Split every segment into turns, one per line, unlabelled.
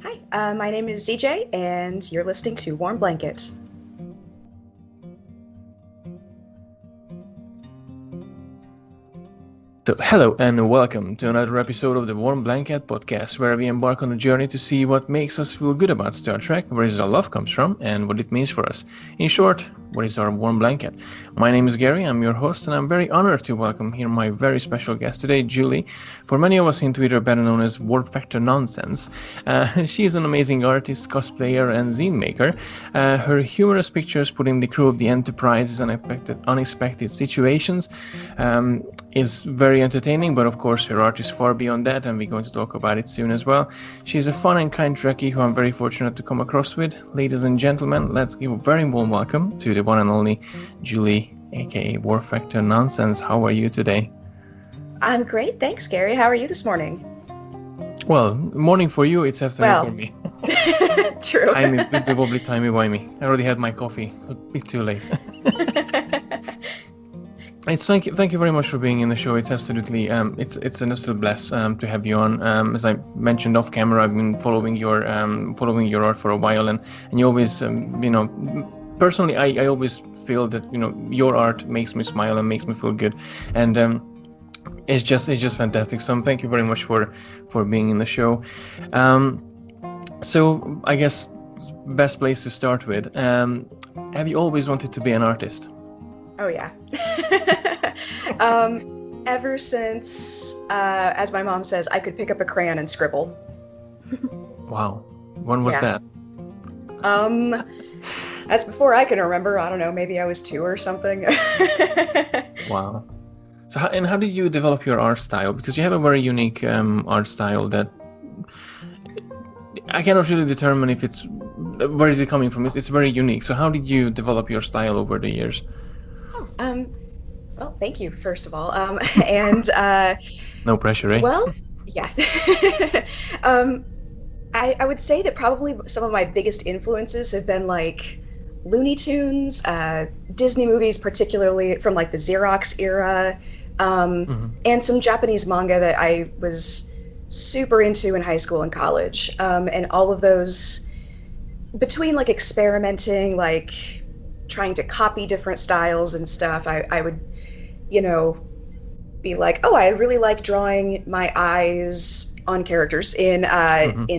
Hi, my name is ZJ, and you're listening to Warm Blanket.
So, hello and welcome to another episode of the Warm Blanket podcast, where we embark on a journey to see what makes us feel good about Star Trek, where our love comes from, and what it means for us. In short, what is our warm blanket? My name is Gary, I'm your host, and I'm very honored to welcome here my very special guest today, Julie. For many of us in Twitter, better known as Warp Factor Nonsense. She is an amazing artist, cosplayer, and zine maker. Her humorous pictures putting the crew of the Enterprise in unexpected situations is very entertaining, but of course her art is far beyond that, and we're going to talk about it soon as well. She's a fun and kind Trekkie who I'm very fortunate to come across with. Ladies and gentlemen, let's give a very warm welcome to the one and only Julie, aka War Factor Nonsense. How are you today?
I'm great, thanks, Gary. How are you this morning?
Well, morning for you, it's afternoon for me.
True.
Probably timey-wimey. I already had my coffee, a bit too late. Thank you very much for being in the show. It's absolutely it's an absolute bless to have you on. As I mentioned off camera, I've been following your art for a while, and you always personally I always feel that your art makes me smile and makes me feel good, and it's just fantastic. So thank you very much for being in the show. So I guess best place to start with. Have you always wanted to be an artist?
Oh yeah. Ever since, as my mom says, I could pick up a crayon and scribble.
Wow. When was that?
That's before I can remember. I don't know, maybe I was 2 or something.
Wow. So how did you develop your art style? Because you have a very unique art style that I cannot really determine if it's where is it coming from. It's very unique. So how did you develop your style over the years?
Well, thank you, first of all. And
no pressure, eh?
Well, yeah. I would say that probably some of my biggest influences have been like Looney Tunes, Disney movies, particularly from like the Xerox era, and some Japanese manga that I was super into in high school and college. And all of those, between like experimenting, like trying to copy different styles and stuff, I would, be like, oh, I really like drawing my eyes on characters in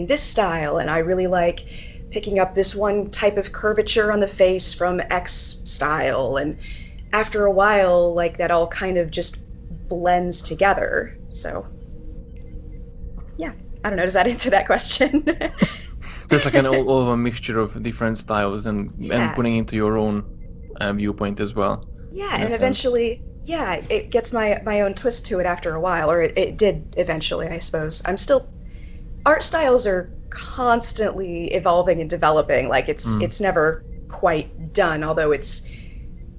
this style, and I really like picking up this one type of curvature on the face from X style. And after a while, like that all kind of just blends together. So yeah, I don't know, does that answer that question?
Just like all of a mixture of different styles and putting into your own viewpoint as well.
Yeah, and eventually, it gets my own twist to it after a while, or it did eventually, I suppose. Art styles are constantly evolving and developing. Like it's never quite done, although it's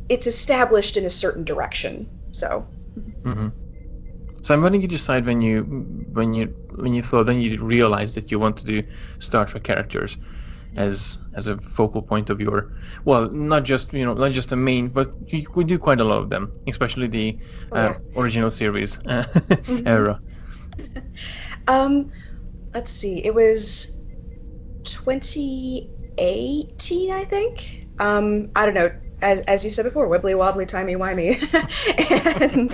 established in a certain direction. So.
Mm-hmm. So when did you decide when you realized that you want to do Star Trek characters as a focal point of your, well, not just a main, but we do quite a lot of them, especially the original series era.
Let's see, it was 2018, I think. I don't know. As you said before, wibbly wobbly, timey wimey, and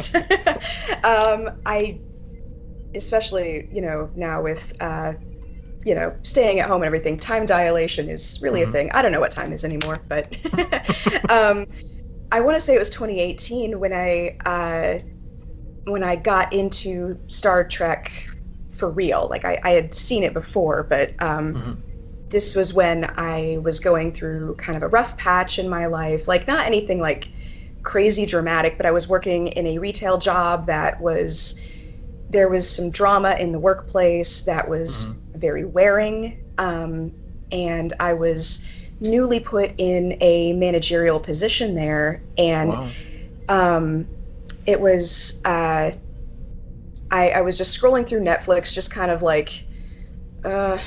I, especially now with staying at home and everything, time dilation is really a thing. I don't know what time is anymore, but I want to say it was 2018 when I got into Star Trek for real. Like I had seen it before, but this was when I was going through kind of a rough patch in my life. Like not anything like crazy dramatic, but I was working in a retail job there was some drama in the workplace that was very wearing, and I was newly put in a managerial position there, and it was I was just scrolling through Netflix, just kind of like I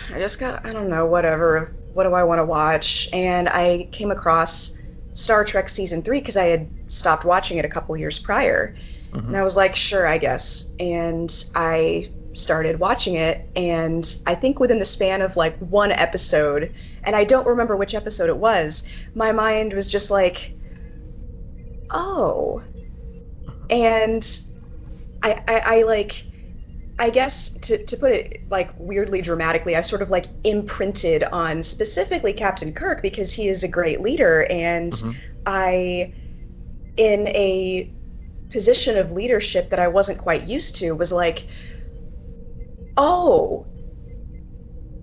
don't know, whatever, what do I want to watch? And I came across Star Trek Season 3 because I had stopped watching it a couple years prior. And I was like, sure, I guess. And I started watching it, and I think within the span of like one episode, and I don't remember which episode it was, my mind was just like, oh. And I like, I guess to put it like weirdly dramatically, I sort of like imprinted on specifically Captain Kirk because he is a great leader, and
Mm-hmm.
I, in a position of leadership that I wasn't quite used to, was like, oh,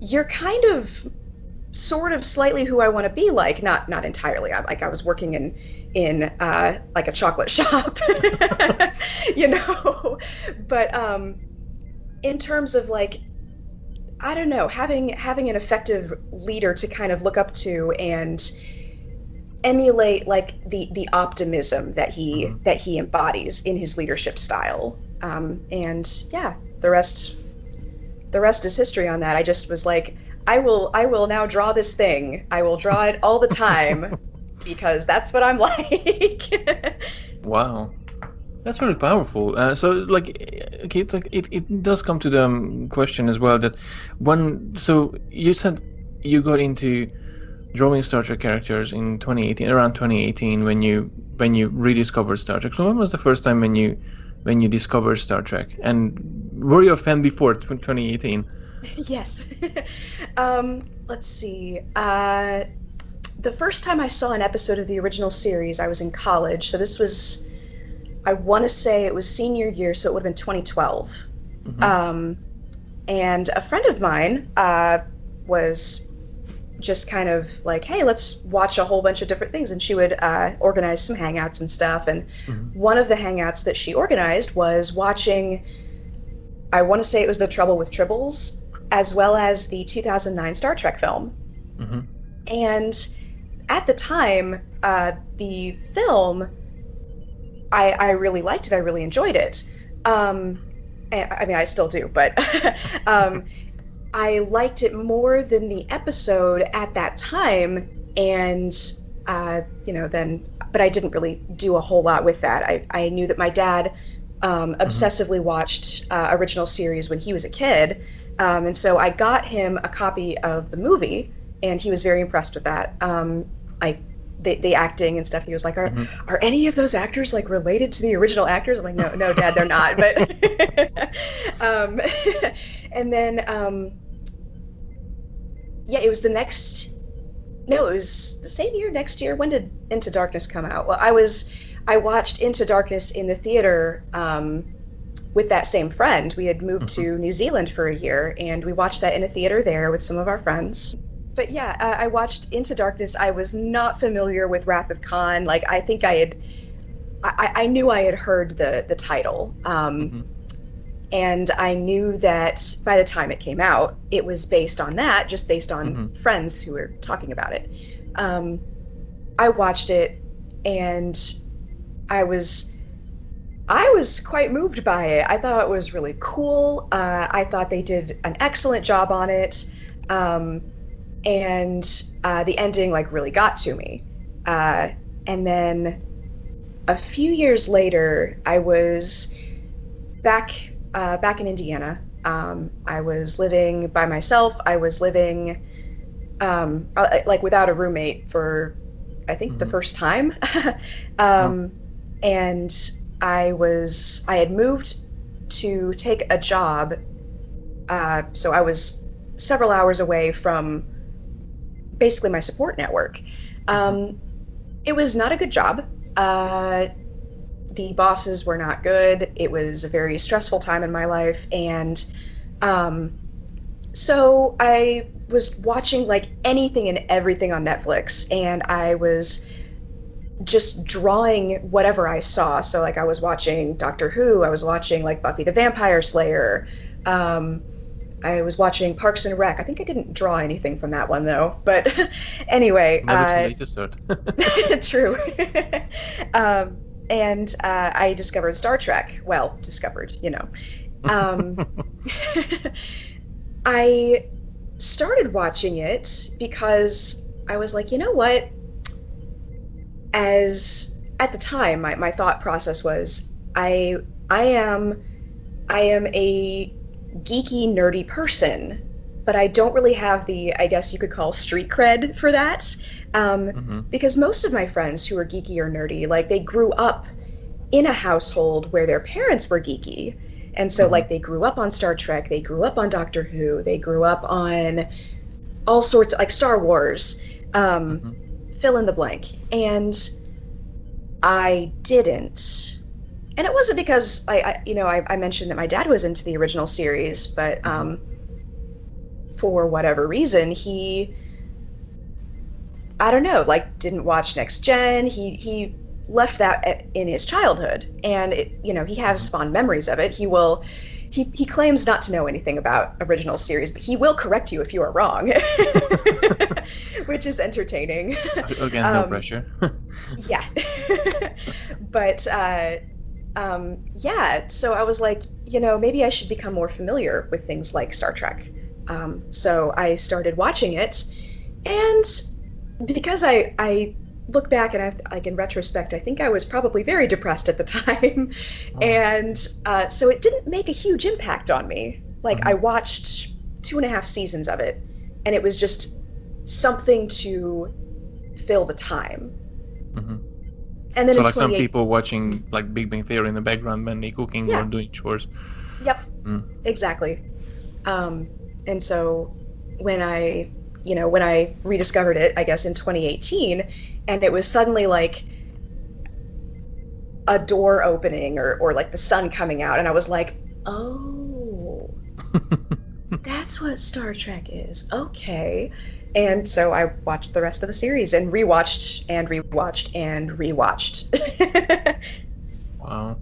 you're kind of sort of slightly who I want to be like, not entirely. I was working in like a chocolate shop, you know, but in terms of like, I don't know, having an effective leader to kind of look up to and emulate like the optimism
Mm-hmm.
that he embodies in his leadership style. And yeah, the rest is history on that. I just was like, I will now draw this thing. I will draw it all the time because that's what I'm like.
Wow. That's very powerful. So, like, okay, it's like it does come to the question as well that So you said you got into drawing Star Trek characters in 2018, around 2018, when you rediscovered Star Trek. So when was the first time when you discovered Star Trek? And were you a fan before 2018?
Yes. Let's see. The first time I saw an episode of the original series, I was in college. So this was, I want to say it was senior year, so it would have been 2012.
Mm-hmm.
Um, and a friend of mine was just kind of like, hey, let's watch a whole bunch of different things. And she would organize some hangouts and stuff. And
Mm-hmm.
one of the hangouts that she organized was watching, I want to say it was The Trouble with Tribbles, as well as the 2009 Star Trek film.
Mm-hmm.
And at the time, the film, I really liked it. I really enjoyed it. I mean, I still do, but I liked it more than the episode at that time. And, then, but I didn't really do a whole lot with that. I knew that my dad obsessively watched original series when he was a kid. And so I got him a copy of the movie, and he was very impressed with that. Like the acting and stuff. He was like, are any of those actors like related to the original actors? I'm like, no, Dad, they're not. But and then yeah, it was the next. No, it was the same year. Next year. When did Into Darkness come out? Well, I watched Into Darkness in the theater with that same friend. We had moved to New Zealand for a year, and we watched that in a theater there with some of our friends. But yeah, I watched Into Darkness. I was not familiar with Wrath of Khan. Like, I think I knew I had heard the title. And I knew that by the time it came out, it was based on that, just based on friends who were talking about it. I watched it, and I was quite moved by it. I thought it was really cool. I thought they did an excellent job on it. And the ending like really got to me. And then a few years later, I was back in Indiana. I was living by myself. I was living like without a roommate for, I think, the first time. And I had moved to take a job. So I was several hours away from basically my support network. It was not a good job. The bosses were not good. It was a very stressful time in my life. And so I was watching like anything and everything on Netflix, and I was just drawing whatever I saw. So like I was watching Doctor Who, I was watching like Buffy the Vampire Slayer, I was watching Parks and Rec. I think I didn't draw anything from that one though, but anyway.
Never too late to start.
True. And I discovered Star Trek. Well, discovered, you know. I started watching it because I was like, you know what? As at the time, my thought process was, I am a geeky, nerdy person, but I don't really have the, I guess you could call, street cred for that. Because most of my friends who are geeky or nerdy, like they grew up in a household where their parents were geeky. And so, like, they grew up on Star Trek, they grew up on Doctor Who, they grew up on all sorts of, like, Star Wars, fill in the blank. And I didn't. And it wasn't because I mentioned that my dad was into the original series, but for whatever reason, he, I don't know, like, didn't watch Next Gen. He left that in his childhood, and he has fond memories of it. He claims not to know anything about original series, but he will correct you if you are wrong, which is entertaining.
Again, no pressure.
Yeah. But yeah, so I was like, maybe I should become more familiar with things like Star Trek. So I started watching it, and because I look back and like in retrospect, I think I was probably very depressed at the time. And so it didn't make a huge impact on me. Like I watched 2.5 seasons of it, and it was just something to fill the time. And then
so
in
like some
28
people watching like Big Bang Theory in the background when they cooking or doing chores.
Yep. Exactly. And so when I rediscovered it, I guess in 2018, and it was suddenly like a door opening or like the sun coming out, and I was like, oh, that's what Star Trek is. Okay. And so I watched the rest of the series and rewatched and rewatched and rewatched.
Wow.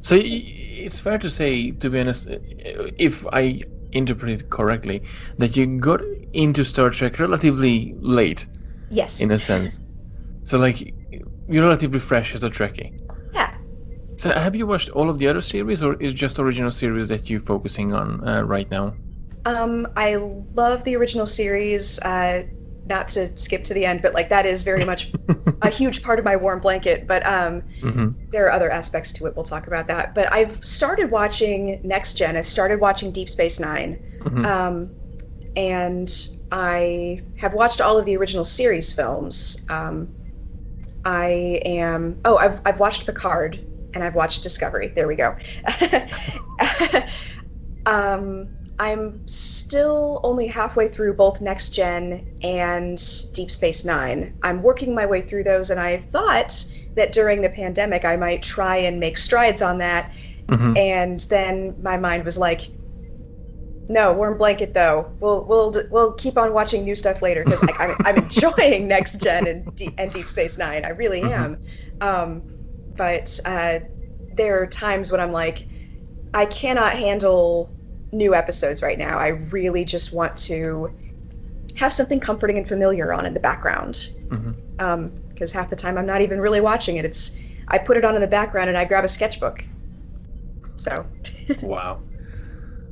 So it's fair to say, to be honest, if I interpret it correctly, that you got into Star Trek relatively late.
Yes.
In a sense. So like you're relatively fresh as a Trekkie.
Yeah.
So have you watched all of the other series, or is just original series that you're focusing on right now?
I love the original series. Not to skip to the end, but like that is very much a huge part of my warm blanket. But there are other aspects to it. We'll talk about that. But I've started watching Next Gen. I started watching Deep Space Nine, and I have watched all of the original series films. I've watched Picard and I've watched Discovery. There we go. I'm still only halfway through both Next Gen and Deep Space Nine. I'm working my way through those, and I thought that during the pandemic I might try and make strides on that. And then my mind was like, no, warm blanket though. We'll keep on watching new stuff later, because I'm enjoying Next Gen and Deep Space Nine. I really am. But there are times when I'm like, I cannot handle new episodes right now. I really just want to have something comforting and familiar on in the background. Because half the time I'm not even really watching it. I put it on in the background and I grab a sketchbook. So.
Wow.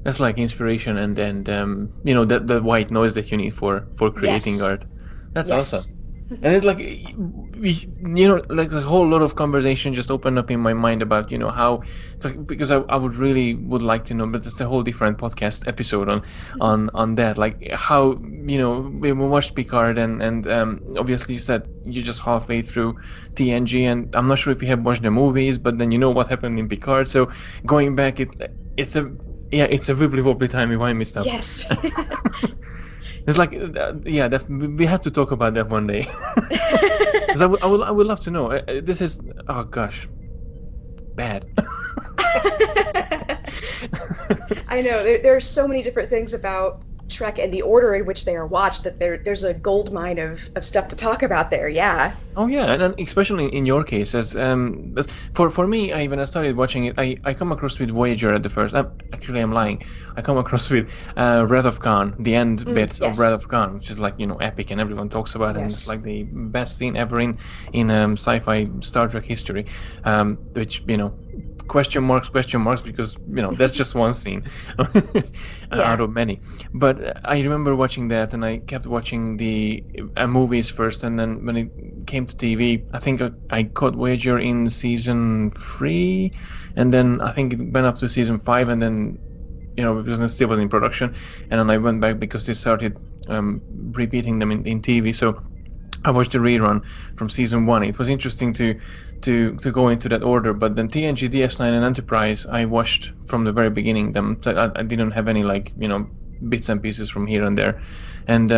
That's like inspiration and the white noise that you need for creating art. That's awesome. And it's like like a whole lot of conversation just opened up in my mind about how, because I would like to know, but it's a whole different podcast episode on that, like how we watched Picard and obviously you said you're just halfway through TNG, and I'm not sure if you have watched the movies, but then what happened in Picard. So going back, it's a wibbly wobbly timey-wimey stuff.
Yes.
It's like, we have to talk about that one day. Because I would love to know. This is, oh gosh, bad.
I know, there are so many different things about Trek and the order in which they are watched that there's a gold mine of stuff to talk about there. Yeah.
Oh yeah, and especially in your case, as for me, when I started watching it, I come across with Voyager at the first. Actually, I'm lying. I come across with Wrath of Khan, the end bit of Wrath of Khan, which is like epic, and everyone talks about it. And it's like the best scene ever in sci-fi Star Trek history. Which question marks, because that's just one scene out of many. But I remember watching that, and I kept watching the movies first, and then when it came to TV, I think I caught Voyager in season 3, and then I think it went up to season 5, and then because it still was in production, and then I went back because they started repeating them in TV. So I watched the rerun from season 1. It was interesting to go into that order, but then TNG, DS9, and Enterprise I watched from the very beginning. Them, so I didn't have any bits and pieces from here and there, and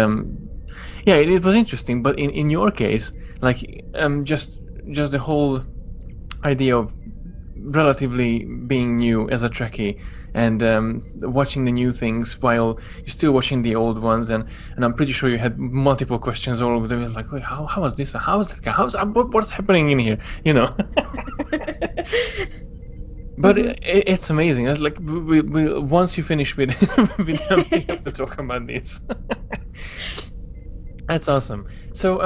yeah, it was interesting. But in your case, just the whole idea of relatively being new as a Trekkie and watching the new things while you're still watching the old ones, and I'm pretty sure you had multiple questions all over them. It's like, wait, how is this? How is that guy? What's happening in here? But it's amazing. It's like we once you finish with with them, we have to talk about this. That's awesome. So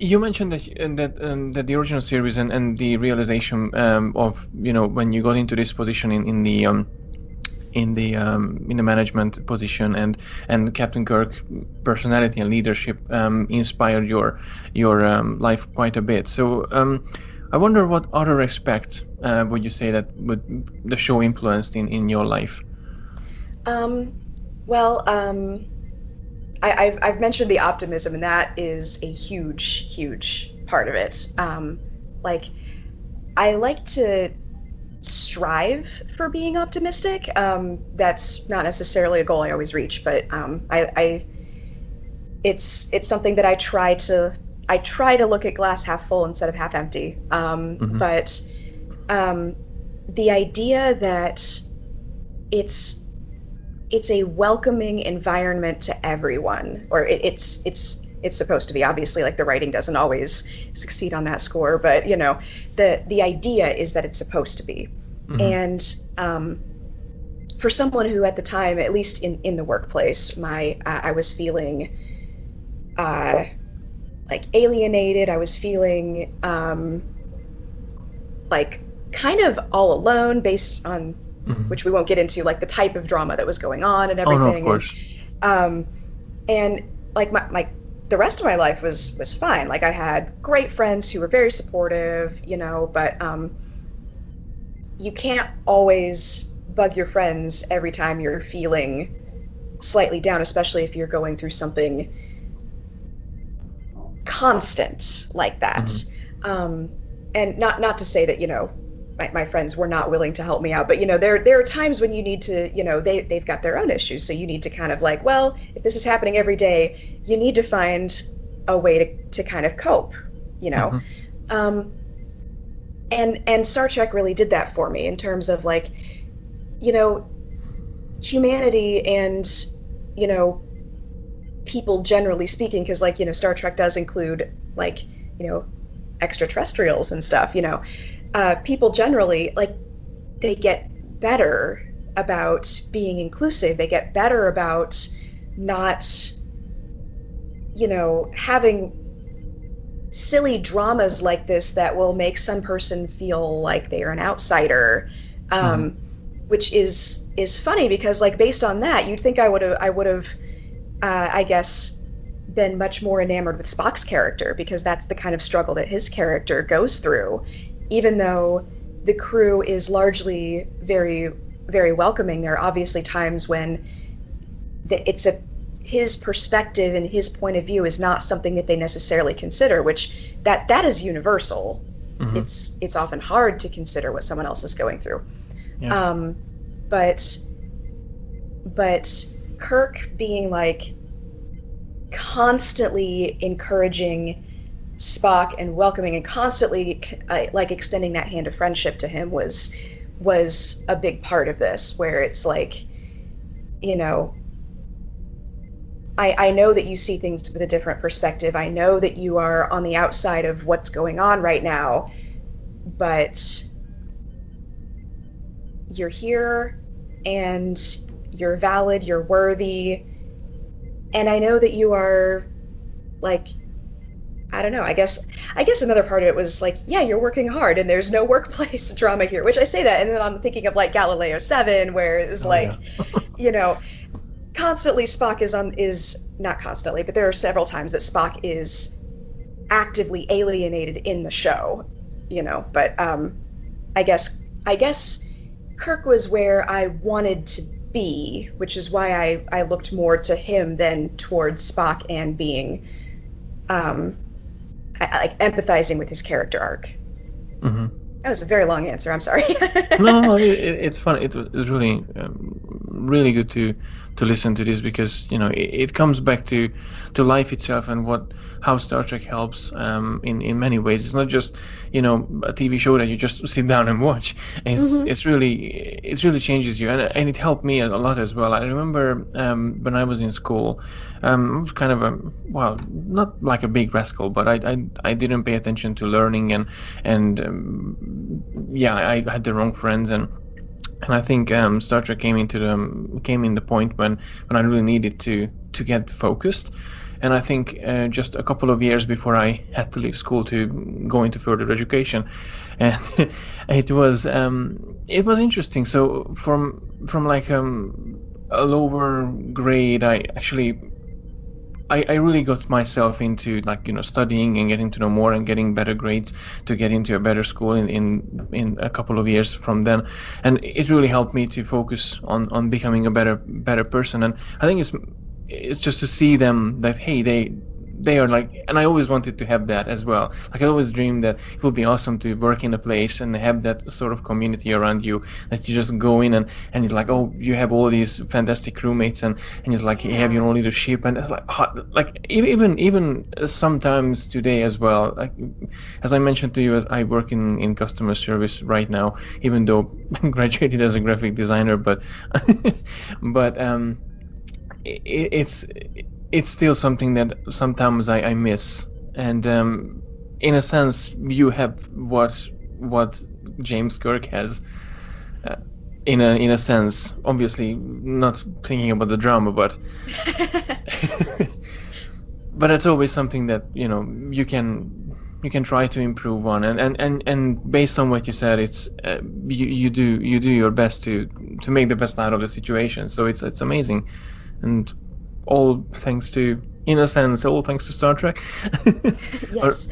you mentioned that the original series and the realization of when you got into this position in the management position, and Captain Kirk personality and leadership inspired your life quite a bit. So I wonder what other aspect would you say that the show influenced in your life?
Well, I've mentioned the optimism, and that is a huge part of it. Like, I like to strive for being optimistic. That's not necessarily a goal I always reach, but it's something that I try to look at glass half full instead of half empty. But the idea that it's a welcoming environment to everyone, or it's supposed to be. Obviously, like, the writing doesn't always succeed on that score, but the idea is that it's supposed to be. And for someone who at the time, at least in the workplace, I was feeling like alienated. I was feeling like kind of all alone, based on which we won't get into, like the type of drama that was going on and everything.
Oh, no, of course.
And like the rest of my life was fine. Like, I had great friends who were very supportive, but you can't always bug your friends every time you're feeling slightly down, especially if you're going through something constant like that. And not to say that my friends were not willing to help me out, but there are times when you need to, they've got their own issues, so you need to kind of like, well, if this is happening every day, you need to find a way to kind of cope, and Star Trek really did that for me, in terms of like, humanity and people generally speaking, because like Star Trek does include like extraterrestrials and stuff. People generally, like, they get better about being inclusive. They get better about not having silly dramas like this that will make some person feel like they are an outsider, which is funny, because like, based on that, you'd think I would have I guess been much more enamored with Spock's character, because that's the kind of struggle that his character goes through, even though the crew is largely very, very welcoming. There are obviously times when his perspective and his point of view is not something that they necessarily consider, which that is universal. It's often hard to consider what someone else is going through. Yeah. But Kirk being like constantly encouraging Spock and welcoming and constantly like extending that hand of friendship to him was a big part of this, where it's like, I know that you see things with a different perspective. I know that you are on the outside of what's going on right now, but you're here and you're valid, you're worthy. And I know that you are, like, I don't know, I guess another part of it was like, yeah, you're working hard and there's no workplace drama here, which I say that, and then I'm thinking of like Galileo 7, where it's constantly Spock is not constantly, but there are several times that Spock is actively alienated in the show, but I guess Kirk was where I wanted to be, which is why I looked more to him than towards Spock and being like empathizing with his character arc.
Hmm.
That was a very long answer. I'm sorry.
No, it's fun. It's really, really good to listen to this because it comes back to life itself and how Star Trek helps in many ways. It's not just a TV show that you just sit down and watch. It's
Hmm.
it's really it really changes you and it helped me a lot as well. I remember when I was in school, I was kind of well, not like a big rascal, but I didn't pay attention to learning and yeah, I had the wrong friends and I think Star Trek came in the point when I really needed to get focused, and I think just a couple of years before I had to leave school to go into further education, and it was interesting. So from like a lower grade, I really got myself into like studying and getting to know more and getting better grades to get into a better school in a couple of years from then, and it really helped me to focus on becoming a better person. And I think it's just to see them that hey they are like, and I always wanted to have that as well. Like I always dreamed that it would be awesome to work in a place and have that sort of community around you that you just go in and it's like, oh, you have all these fantastic crewmates and it's like you have
Yeah.
your own leadership and it's like like even sometimes today as well, like as I mentioned to you, as I work in customer service right now, even though I graduated as a graphic designer, but but it's still something that sometimes I miss. And in a sense, you have what James Kirk has. Uh, in a sense, obviously not thinking about the drama, but but it's always something that you can try to improve on, and based on what you said, it's you do your best to make the best out of the situation. So it's amazing, and all thanks to, in a sense, all thanks to Star Trek, or
Yes.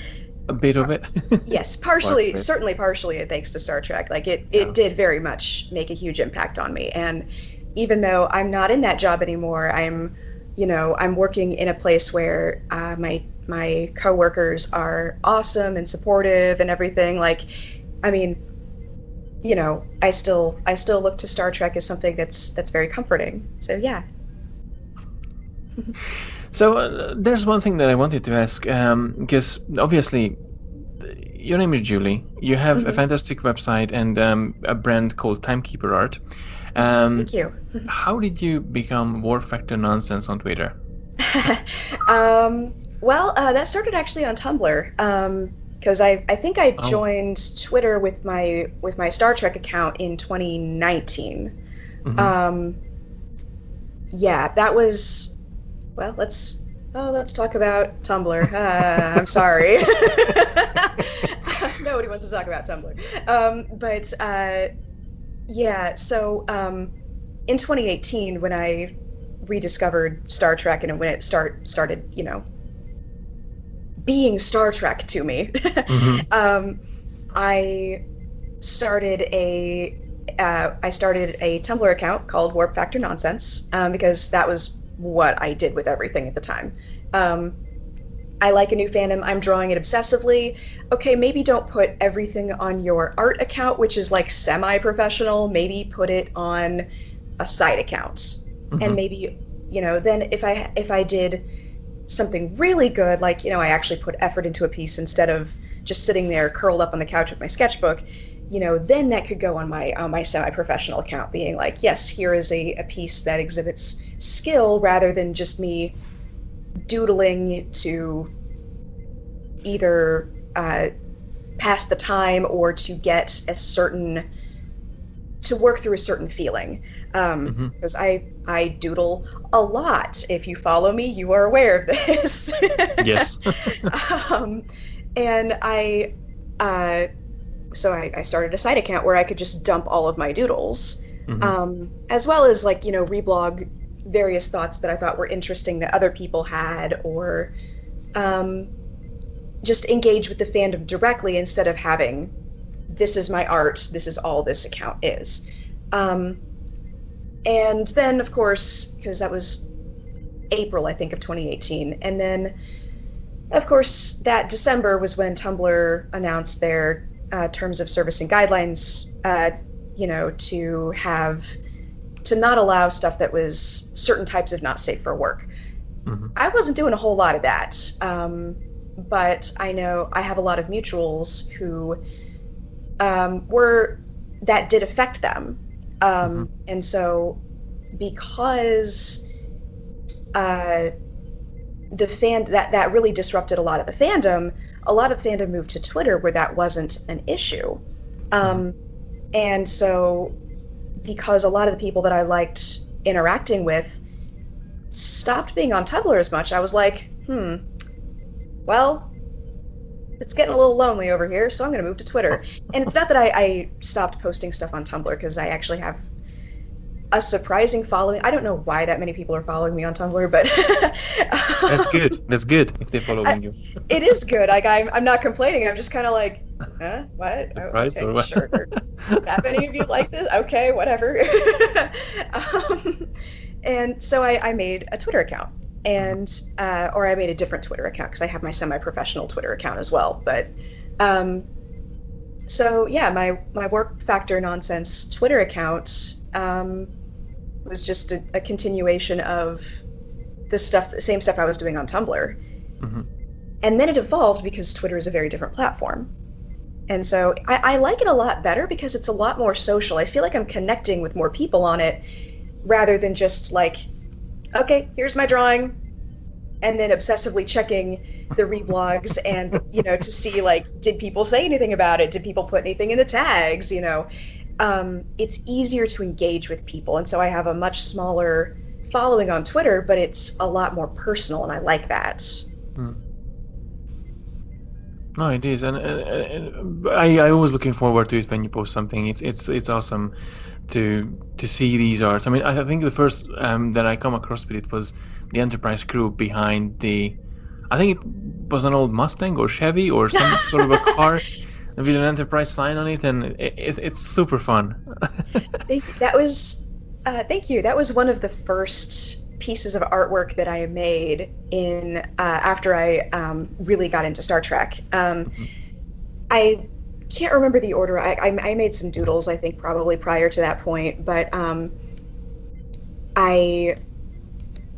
a bit of
Par-
it.
yes,
Part
partially,
of it.
certainly partially thanks to Star Trek. Like it
Yeah.
did very much make a huge impact on me. And even though I'm not in that job anymore, I'm working in a place where my coworkers are awesome and supportive and everything. Like, I mean, I still look to Star Trek as something that's very comforting. So yeah.
So there's one thing that I wanted to ask, because obviously your name is Julie. You have a
Hmm.
fantastic website and a brand called Timekeeper Art. Um,
Thank you.
how did you become War Factor Nonsense on Twitter?
That started actually on Tumblr. Because I think I
Oh.
joined Twitter with my Star Trek account in 2019.
Mm-hmm.
Um, yeah, that was well. Let's talk about Tumblr. I'm sorry. Nobody wants to talk about Tumblr. But yeah, so in 2018, when I rediscovered Star Trek and when it started, being Star Trek to me,
Mm-hmm.
I started a I started a Tumblr account called Warp Factor Nonsense because that was what I did with everything at the time. Um, I like a new fandom. I'm drawing it obsessively. Okay, maybe don't put everything on your art account, which is like semi-professional. Maybe put it on a side account, and
Mm-hmm.
maybe then if I did something really good, like I actually put effort into a piece instead of just sitting there curled up on the couch with my sketchbook, then that could go on my semi-professional account, being like, yes, here is a piece that exhibits skill rather than just me doodling to either pass the time or to work through a certain feeling.
Mm-hmm.
Because I doodle a lot. If you follow me, you are aware of this.
Yes.
um, and uh, I started a side account where I could just dump all of my doodles,
Mm-hmm.
as well as like reblog various thoughts that I thought were interesting that other people had, or um, just engage with the fandom directly instead of having this is my art, this is all this account is. And then, of course, because that was April, I think, of 2018. And then, of course, that December was when Tumblr announced their terms of service and guidelines, to not allow stuff that was certain types of not safe for work.
Mm-hmm.
I wasn't doing a whole lot of that. But I know I have a lot of mutuals who that did affect them. And so because that really disrupted a lot of the fandom, a lot of the fandom moved to Twitter where that wasn't an issue. And so because a lot of the people that I liked interacting with stopped being on Tumblr as much, I was like, well, it's getting a little lonely over here, so I'm going to move to Twitter. And it's not that I stopped posting stuff on Tumblr, because I actually have a surprising following. I don't know why that many people are following me on Tumblr, but
That's good. That's good if they're following you.
It is good. Like I'm not complaining. I'm just kind of like, huh? What?
Surprised
Okay,
or what?
sure. That many of you like this? Okay, whatever. And so I made a Twitter account, and or I made a different Twitter account because I have my semi-professional Twitter account as well. But so yeah, my work factor nonsense Twitter account was just a continuation of the same stuff I was doing on Tumblr. And then it evolved because Twitter is a very different platform. And so I like it a lot better because it's a lot more social. I feel like I'm connecting with more people on it rather than just like, okay, here's my drawing, and then obsessively checking the reblogs and, to see like, did people say anything about it? Did people put anything in the tags? It's easier to engage with people. And so I have a much smaller following on Twitter, but it's a lot more personal, and I like that.
No, it is, and I always looking forward to it when you post something. It's awesome to see these arts. I mean, I think the first that I come across with it was the Enterprise crew behind I think it was an old Mustang or Chevy or some sort of a car with an Enterprise sign on it, and it's super fun.
Thank you. That was one of the first pieces of artwork that I made in after I really got into Star Trek. I can't remember the order. I made some doodles, I think, probably prior to that point, but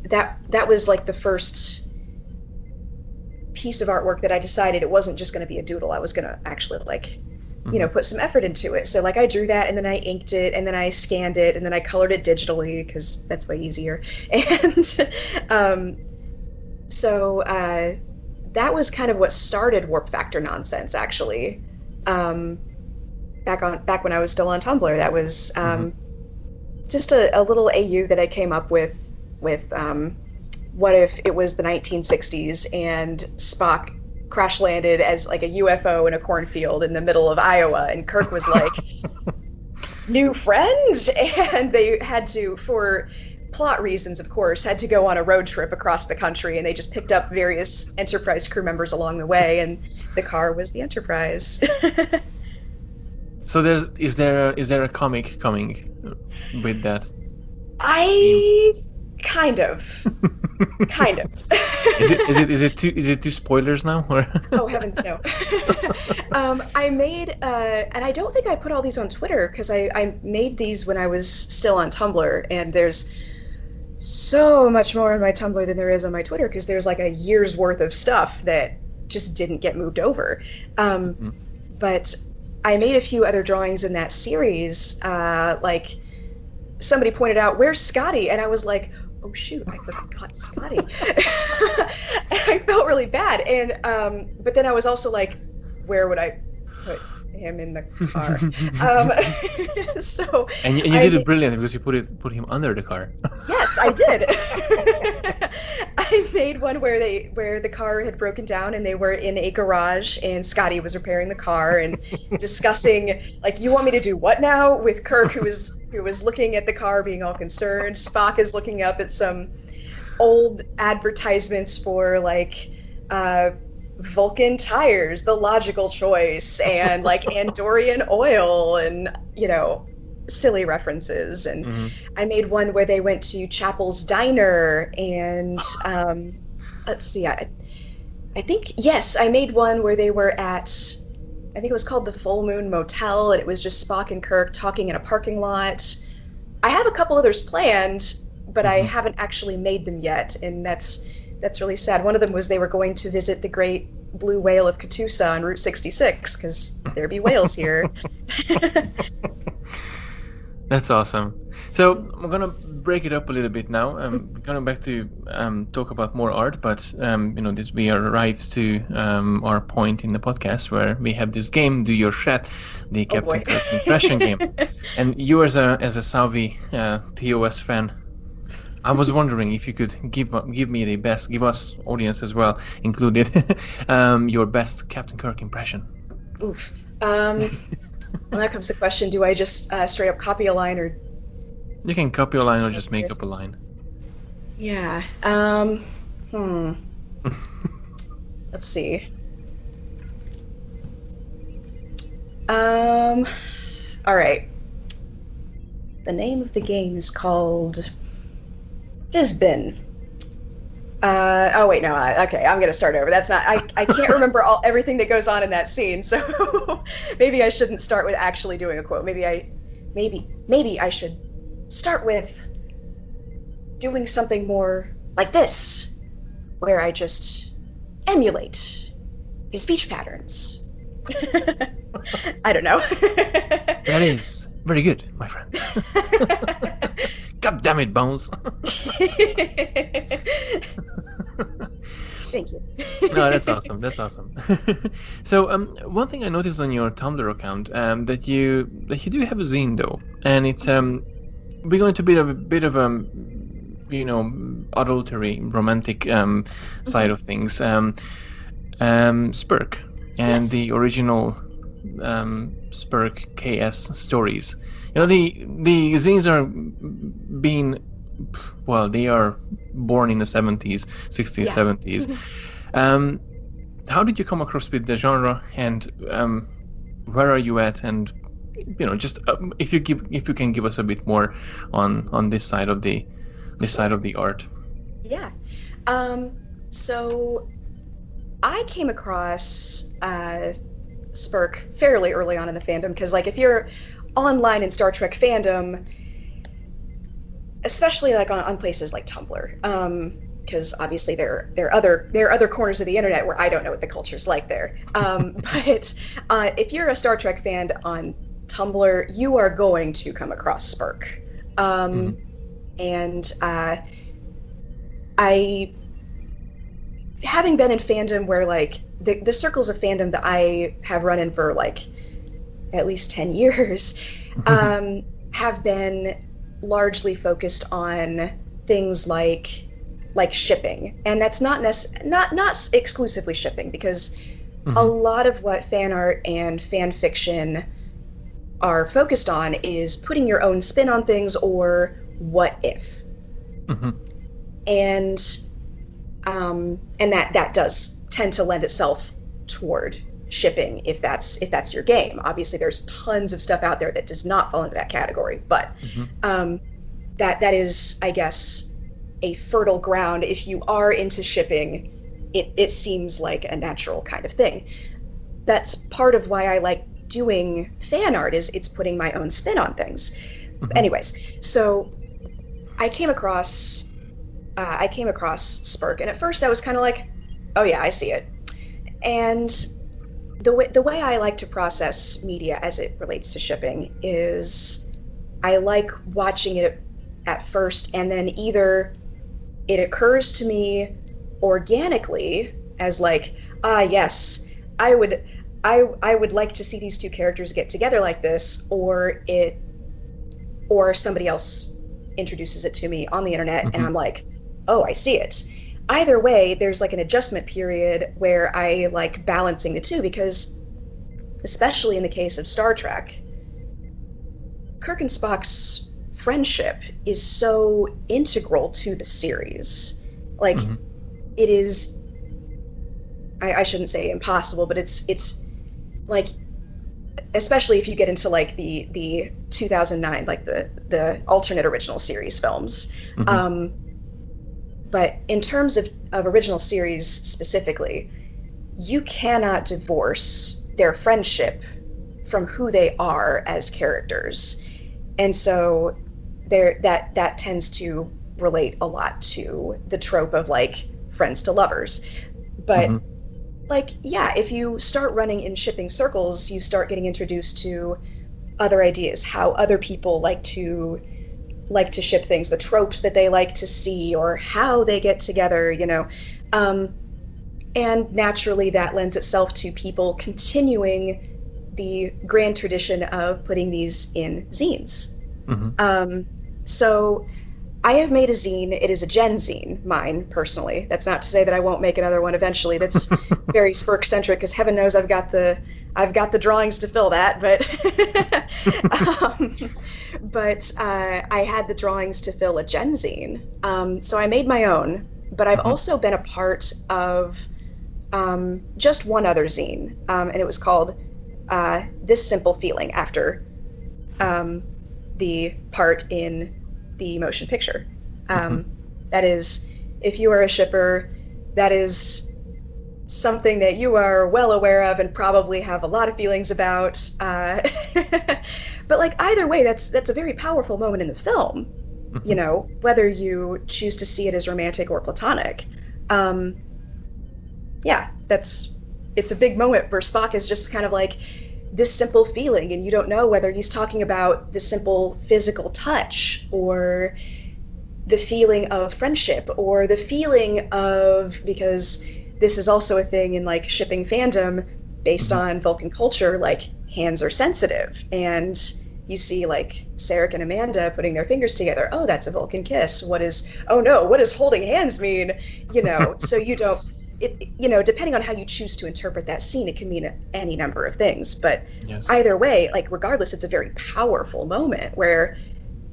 that was like the first piece of artwork that I decided it wasn't just going to be a doodle. I was going to actually put some effort into it. So like I drew that, and then I inked it, and then I scanned it, and then I colored it digitally because that's way easier. And so that was kind of what started Warp Factor nonsense, actually. Back when I was still on Tumblr, that was just a little AU that I came up with what if it was the 1960s and Spock crash landed as like a UFO in a cornfield in the middle of Iowa, and Kirk was like, new friends, and they had to, for plot reasons of course, had to go on a road trip across the country, and they just picked up various Enterprise crew members along the way, and the car was the Enterprise.
So is there a comic coming with that?
Kind of.
Is it too spoilers now? Or?
Oh heavens, no. I made and I don't think I put all these on Twitter because I made these when I was still on Tumblr, and there's so much more on my Tumblr than there is on my Twitter because there's like a year's worth of stuff that just didn't get moved over. But I made a few other drawings in that series. Like somebody pointed out, "Where's Scotty?" And I was like, oh shoot, I forgot Scotty. I felt really bad, and but then I was also like, where would I put him in the car? So
and you did it brilliant because you put him under the car.
Yes, I did. I made one where the car had broken down and they were in a garage, and Scotty was repairing the car and discussing like, you want me to do what now, with Kirk who was looking at the car being all concerned. Spock is looking up at some old advertisements for like Vulcan tires, the logical choice, and like Andorian oil, and silly references, and
Hmm.
I made one where they went to Chapel's Diner, and let's see, I think, yes, I made one where they were at, I think it was called the Full Moon Motel, and it was just Spock and Kirk talking in a parking lot. I have a couple others planned, but I
Hmm.
haven't actually made them yet, and that's really sad. One of them was they were going to visit the great blue whale of Catoosa on Route 66 because there be whales here.
That's awesome. So I'm gonna break it up a little bit now. We're coming back to talk about more art, but this we arrived to our point in the podcast where we have this game, Do Your Chat, the
Oh
Captain
boy.
Kirk impression game. And you as a savvy TOS fan, I was wondering if you could give me the best, give us audience as well included, your best Captain Kirk impression.
Oof. Well, that comes the question, do I just straight up copy a line or
You can copy a line or just make up a line.
yeah. Hmm. Let's see. Um, all right. The name of the game is called Fizbin. Oh wait, no. Okay, I'm gonna start over. That's not. I can't remember everything that goes on in that scene. So maybe I shouldn't start with actually doing a quote. Maybe I should start with doing something more like this, where I just emulate his speech patterns. I don't know.
That is very good, my friend. God damn it, Bones.
Thank you.
No, that's awesome. That's awesome. So, one thing I noticed on your Tumblr account, that you do have a zine though, and it's we're going to bit of adultery, romantic side
Mhm.
of things. Spurk and
Yes.
the original Spurk KS stories.
Yes.
The zines are being, well, they are born in the 70s, 60s,
Yeah.
70s. Um, how did you come across with the genre, and where are you at? And just if you can give us a bit more on this side of the art.
Yeah. Um, so I came across Spurk fairly early on in the fandom because, like, if you're online in Star Trek fandom, especially like on places like Tumblr, because obviously there are other corners of the internet where I don't know what the culture's like there. But if you're a Star Trek fan on Tumblr, you are going to come across Spurk. Um,
Hmm.
and I, having been in fandom where like the circles of fandom that I have run in for like at least 10 years, um, have been largely focused on things like shipping, and that's not exclusively shipping, because a
Hmm.
lot of what fan art and fan fiction are focused on is putting your own spin on things, or what if.
Hmm.
And that does tend to lend itself toward shipping, if that's your game. Obviously there's tons of stuff out there that does not fall into that category, but
Hmm.
um, that is, I guess, a fertile ground. If you are into shipping, it seems like a natural kind of thing. That's part of why I like doing fan art, is it's putting my own spin on things.
Hmm.
Anyways, so I came across Spurk, and at first I was kind of like, oh yeah, I see it. And the way I like to process media as it relates to shipping is I like watching it at first, and then either it occurs to me organically as like, ah, yes, I would I would like to see these two characters get together like this, or somebody else introduces it to me on the internet and
Hmm.
I'm like, oh, I see it. Either way, there's like an adjustment period where I like balancing the two, because especially in the case of Star Trek, Kirk and Spock's friendship is so integral to the series. Like,
Hmm.
it is, I shouldn't say impossible, but it's like especially if you get into like the 2009, like the alternate original series films.
Mm-hmm.
Um, but in terms of original series specifically, you cannot divorce their friendship from who they are as characters. And so there that tends to relate a lot to the trope of like friends to lovers.
Mm-hmm.
But like, yeah, if you start running in shipping circles, you start getting introduced to other ideas, how other people like to ship things, the tropes that they like to see, or how they get together, Um, and naturally, that lends itself to people continuing the grand tradition of putting these in zines.
Mm-hmm.
Um, so I have made a zine. It is a Gen zine, mine personally. That's not to say that I won't make another one eventually. That's very Spurk centric, because heaven knows I've got the drawings to fill that. But I had the drawings to fill a Gen zine. So I made my own. But I've
Mm-hmm.
also been a part of just one other zine, and it was called "This Simple Feeling" after um, the part in the motion picture.
Mm-hmm.
Um, that is, if you are a shipper, that is something that you are well aware of and probably have a lot of feelings about. But like either way, that's a very powerful moment in the film.
Mm-hmm.
Whether you choose to see it as romantic or platonic. Um, yeah, it's a big moment where Spock is just kind of like this simple feeling, and you don't know whether he's talking about the simple physical touch or the feeling of friendship or the feeling of, because this is also a thing in like shipping fandom based
Mm-hmm.
on Vulcan culture, like hands are sensitive, and you see like Sarek and Amanda putting their fingers together. Oh, that's a Vulcan kiss. Oh no, what does holding hands mean? So you don't, depending on how you choose to interpret that scene, it can mean any number of things. But
Yes.
either way, like regardless, it's a very powerful moment where,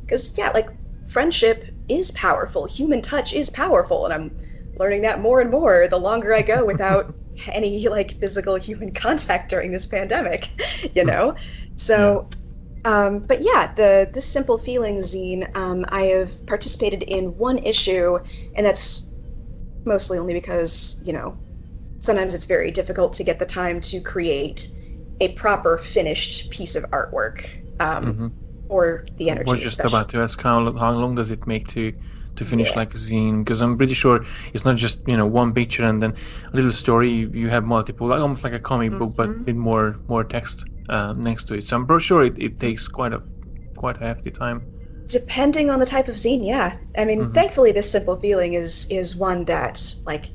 because yeah, like friendship is powerful, human touch is powerful, and I'm learning that more and more the longer I go without any like physical human contact during this pandemic, you know?
Yeah.
So, but yeah, the Simple Feeling zine, I have participated in one issue, and that's mostly only because, sometimes it's very difficult to get the time to create a proper finished piece of artwork,
Mm-hmm.
or the
I was
energy,
just about
especially.
to ask how long does it make to finish
Yeah.
like a zine? Because I'm pretty sure it's not just one picture and then a little story. You have multiple, like almost like a comic book, but
Hmm.
with more text next to it. So I'm pretty sure it takes quite a hefty time.
Depending on the type of zine, yeah. I mean,
Mm-hmm.
thankfully, this Simple Feeling is one that like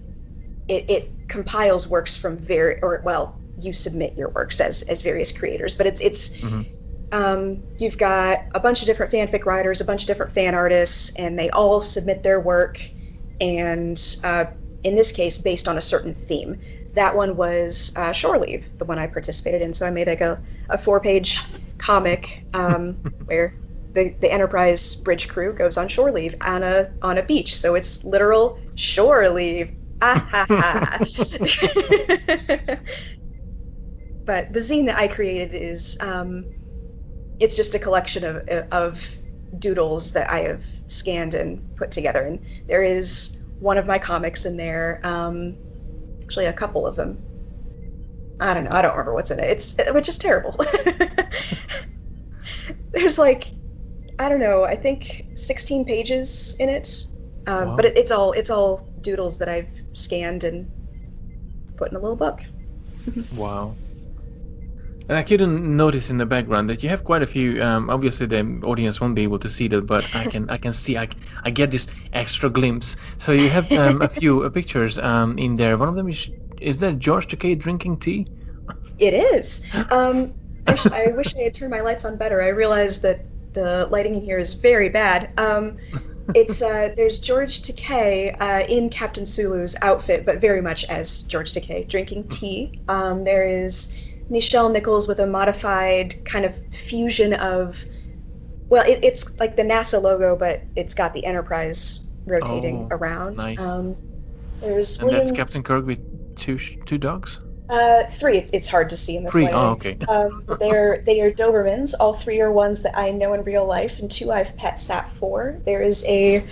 it compiles works from very, or well, you submit your works as various creators, but it's
Mm-hmm.
you've got a bunch of different fanfic writers, a bunch of different fan artists, and they all submit their work, and in this case, based on a certain theme. That one was Shore Leave, the one I participated in. So I made like a 4-page comic, where the Enterprise bridge crew goes on shore leave on a beach. So it's literal shore leave. Ah ha ha. But the zine that I created is it's just a collection of doodles that I have scanned and put together, and there is one of my comics in there. Actually, a couple of them. I don't know. I don't remember what's in it. Which is terrible. There's like, I don't know. I think 16 pages in it, but
Wow.
it's all doodles that I've scanned and put in a little book.
Wow. And I couldn't notice in the background that you have quite a few. Obviously, the audience won't be able to see that, but I can see. I get this extra glimpse. So you have a few pictures in there. One of them is that George Takei drinking tea?
It is. I wish I had turned my lights on better. I realized that the lighting in here is very bad. It's there's George Takei in Captain Sulu's outfit, but very much as George Takei drinking tea. There is Nichelle Nichols with a modified kind of fusion of, well, it's like the NASA logo, but it's got the Enterprise rotating
Oh,
around.
nice.
There's
And that's
Liam.
Captain Kirk with two dogs.
Three. It's hard to see in this
3. Oh,
lighting.
okay.
But they are Dobermans. All three are ones that I know in real life, and two I've pet sat for. There is a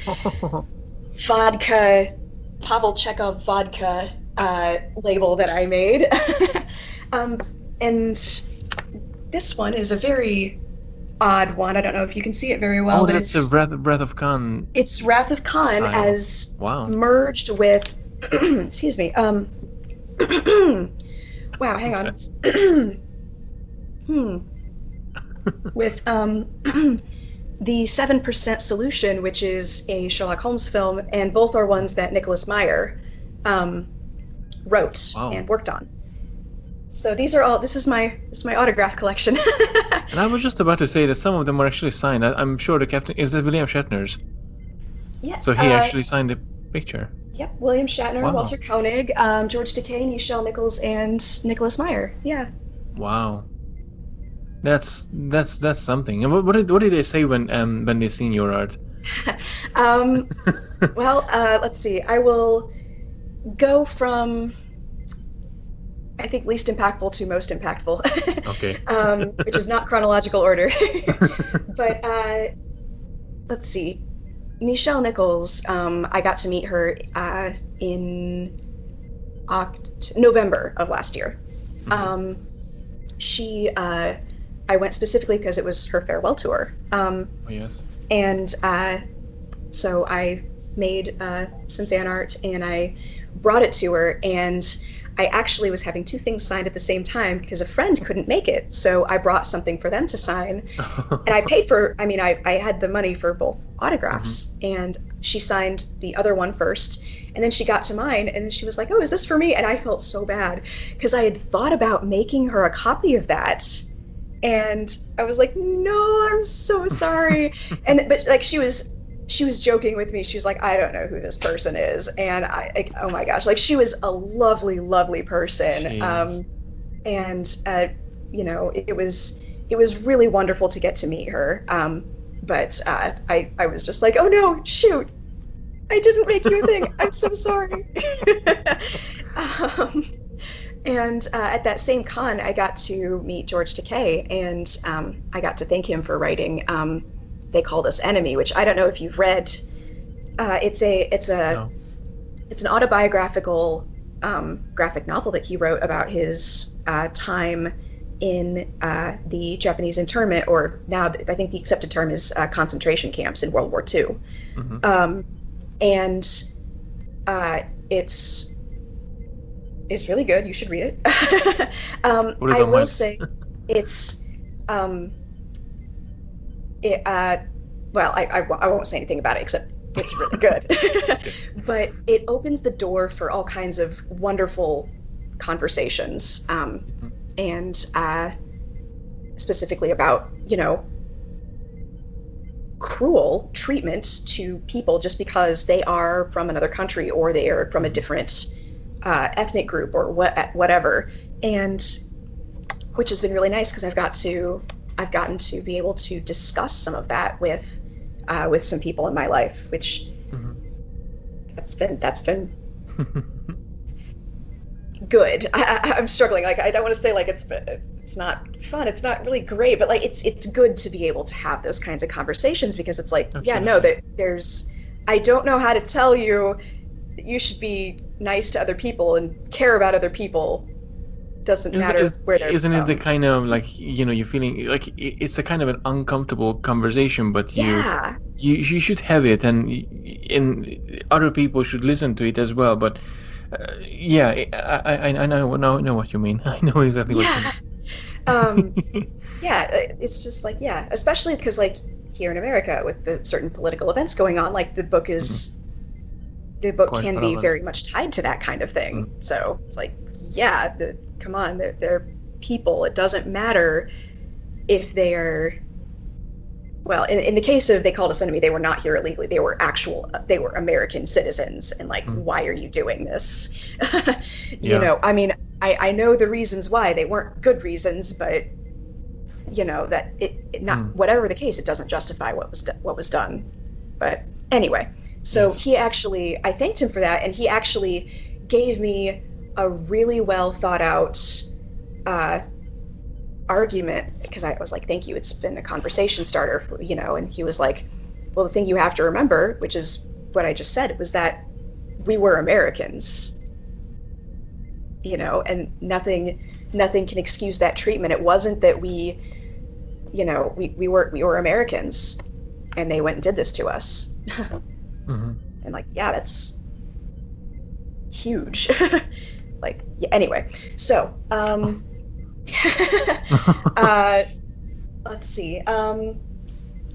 vodka, Pavel Chekhov vodka label that I made, um, and this one is a very odd one. I don't know if you can see it very well,
Oh,
but
that's a Breath of Khan
it's Wrath of Khan
style.
as
Wow.
merged with excuse me. Wow, hang on.
That's-
Hmm. With the 7% Solution, which is a Sherlock Holmes film, and both are ones that Nicholas Meyer um, wrote
Wow.
and worked on. So these are all. This is my autograph collection.
And I was just about to say that some of them are actually signed. I'm sure the captain is that William Shatner's.
Yeah.
So he actually signed the picture.
Yep. William Shatner,
Wow.
Walter Koenig, George Takei, Nichelle Nichols, and Nicholas Meyer. Yeah.
Wow. That's something. And what did they say when they seen your art?
Well, let's see. I will go from, I think, least impactful to most impactful.
Okay.
Which is not chronological order. But let's see. Nichelle Nichols, I got to meet her in November of last year. She, I went specifically because it was her farewell tour.
Oh, yes.
And so I made some fan art and I brought it to her, and I actually was having two things signed at the same time because a friend couldn't make it. So I brought something for them to sign, and I paid for, I mean, I had the money for both autographs, and she signed the other one first, and then she got to mine and she was like, "Oh, is this for me?" And I felt so bad because I had thought about making her a copy of that. And I was like, "No, I'm so sorry." But like she was joking with me. She was like, "I don't know who this person is." And oh my gosh, like she was a lovely, lovely person. And it was really wonderful to get to meet her. But I was just like, "Oh no, shoot. I didn't make you a thing. I'm so sorry." And at that same con, I got to meet George Takei, and I got to thank him for writing They Called Us Enemy, which I don't know if you've read. It's an autobiographical graphic novel that he wrote about his time in the Japanese internment, or now I think the accepted term is concentration camps in World War II. And it's really good. You should read it. I will say it's well, I won't say anything about it except it's really good. But it opens the door for all kinds of wonderful conversations, and specifically about, cruel treatment to people just because they are from another country or they are from a different ethnic group or whatever, and which has been really nice because I've gotten to be able to discuss some of that with some people in my life, which that's been good. I'm struggling. Like, I don't want to say like it's not fun. It's not really great, but like it's good to be able to have those kinds of conversations because it's like,
Absolutely.
yeah, no, that there's, I don't know how to tell you that you should be nice to other people and care about other people. Doesn't matter where they're
Isn't
from.
it the kind of like, you're feeling like it's a kind of an uncomfortable conversation, but you should have it, and other people should listen to it as well. But I know what you mean. I know exactly what you mean.
Yeah, it's just like, yeah, especially because like here in America with the certain political events going on, like the book can be very much tied to that kind of thing. So it's like, yeah, come on, they're people. It doesn't matter if they're, well, in the case of They Called Us Enemy, they were not here illegally. They were American citizens, and like, why are you doing this? I mean, I know the reasons why. They weren't good reasons, but that it not whatever the case, it doesn't justify what was done. But anyway, so he actually, I thanked him for that, and he actually gave me a really well thought out uh, argument, because I was like, thank you, it's been a conversation starter, and he was like, well, the thing you have to remember, which is what I just said, was that we were Americans, and nothing can excuse that treatment. It wasn't that we were Americans and they went and did this to us.
Mm-hmm.
And like, yeah, that's huge. Like, yeah, anyway, so uh let's see.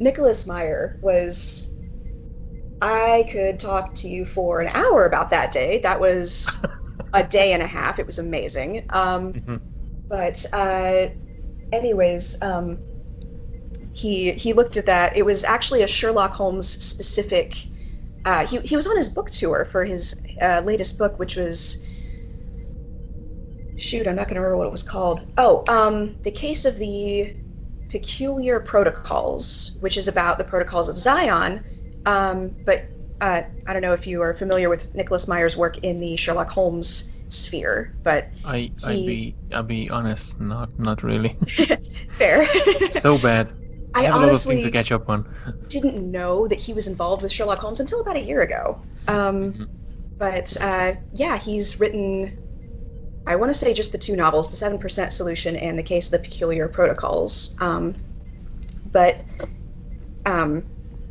Nicholas Meyer was, I could talk to you for an hour about that day. That was a day and a half. It was amazing.
Mm-hmm.
But anyways, he looked at that. It was actually a Sherlock Holmes specific. He was on his book tour for his latest book, which was, shoot, I'm not going to remember what it was called. Oh, The Case of the Peculiar Protocols, which is about the protocols of Zion. But I don't know if you are familiar with Nicholas Meyer's work in the Sherlock Holmes sphere, but
I'll be honest, not really.
fair.
So bad. I have a lot of things to catch up on.
Didn't know that he was involved with Sherlock Holmes until about a year ago. But yeah, he's written, I want to say, just the two novels, The 7% Solution and The Case of the Peculiar Protocols. But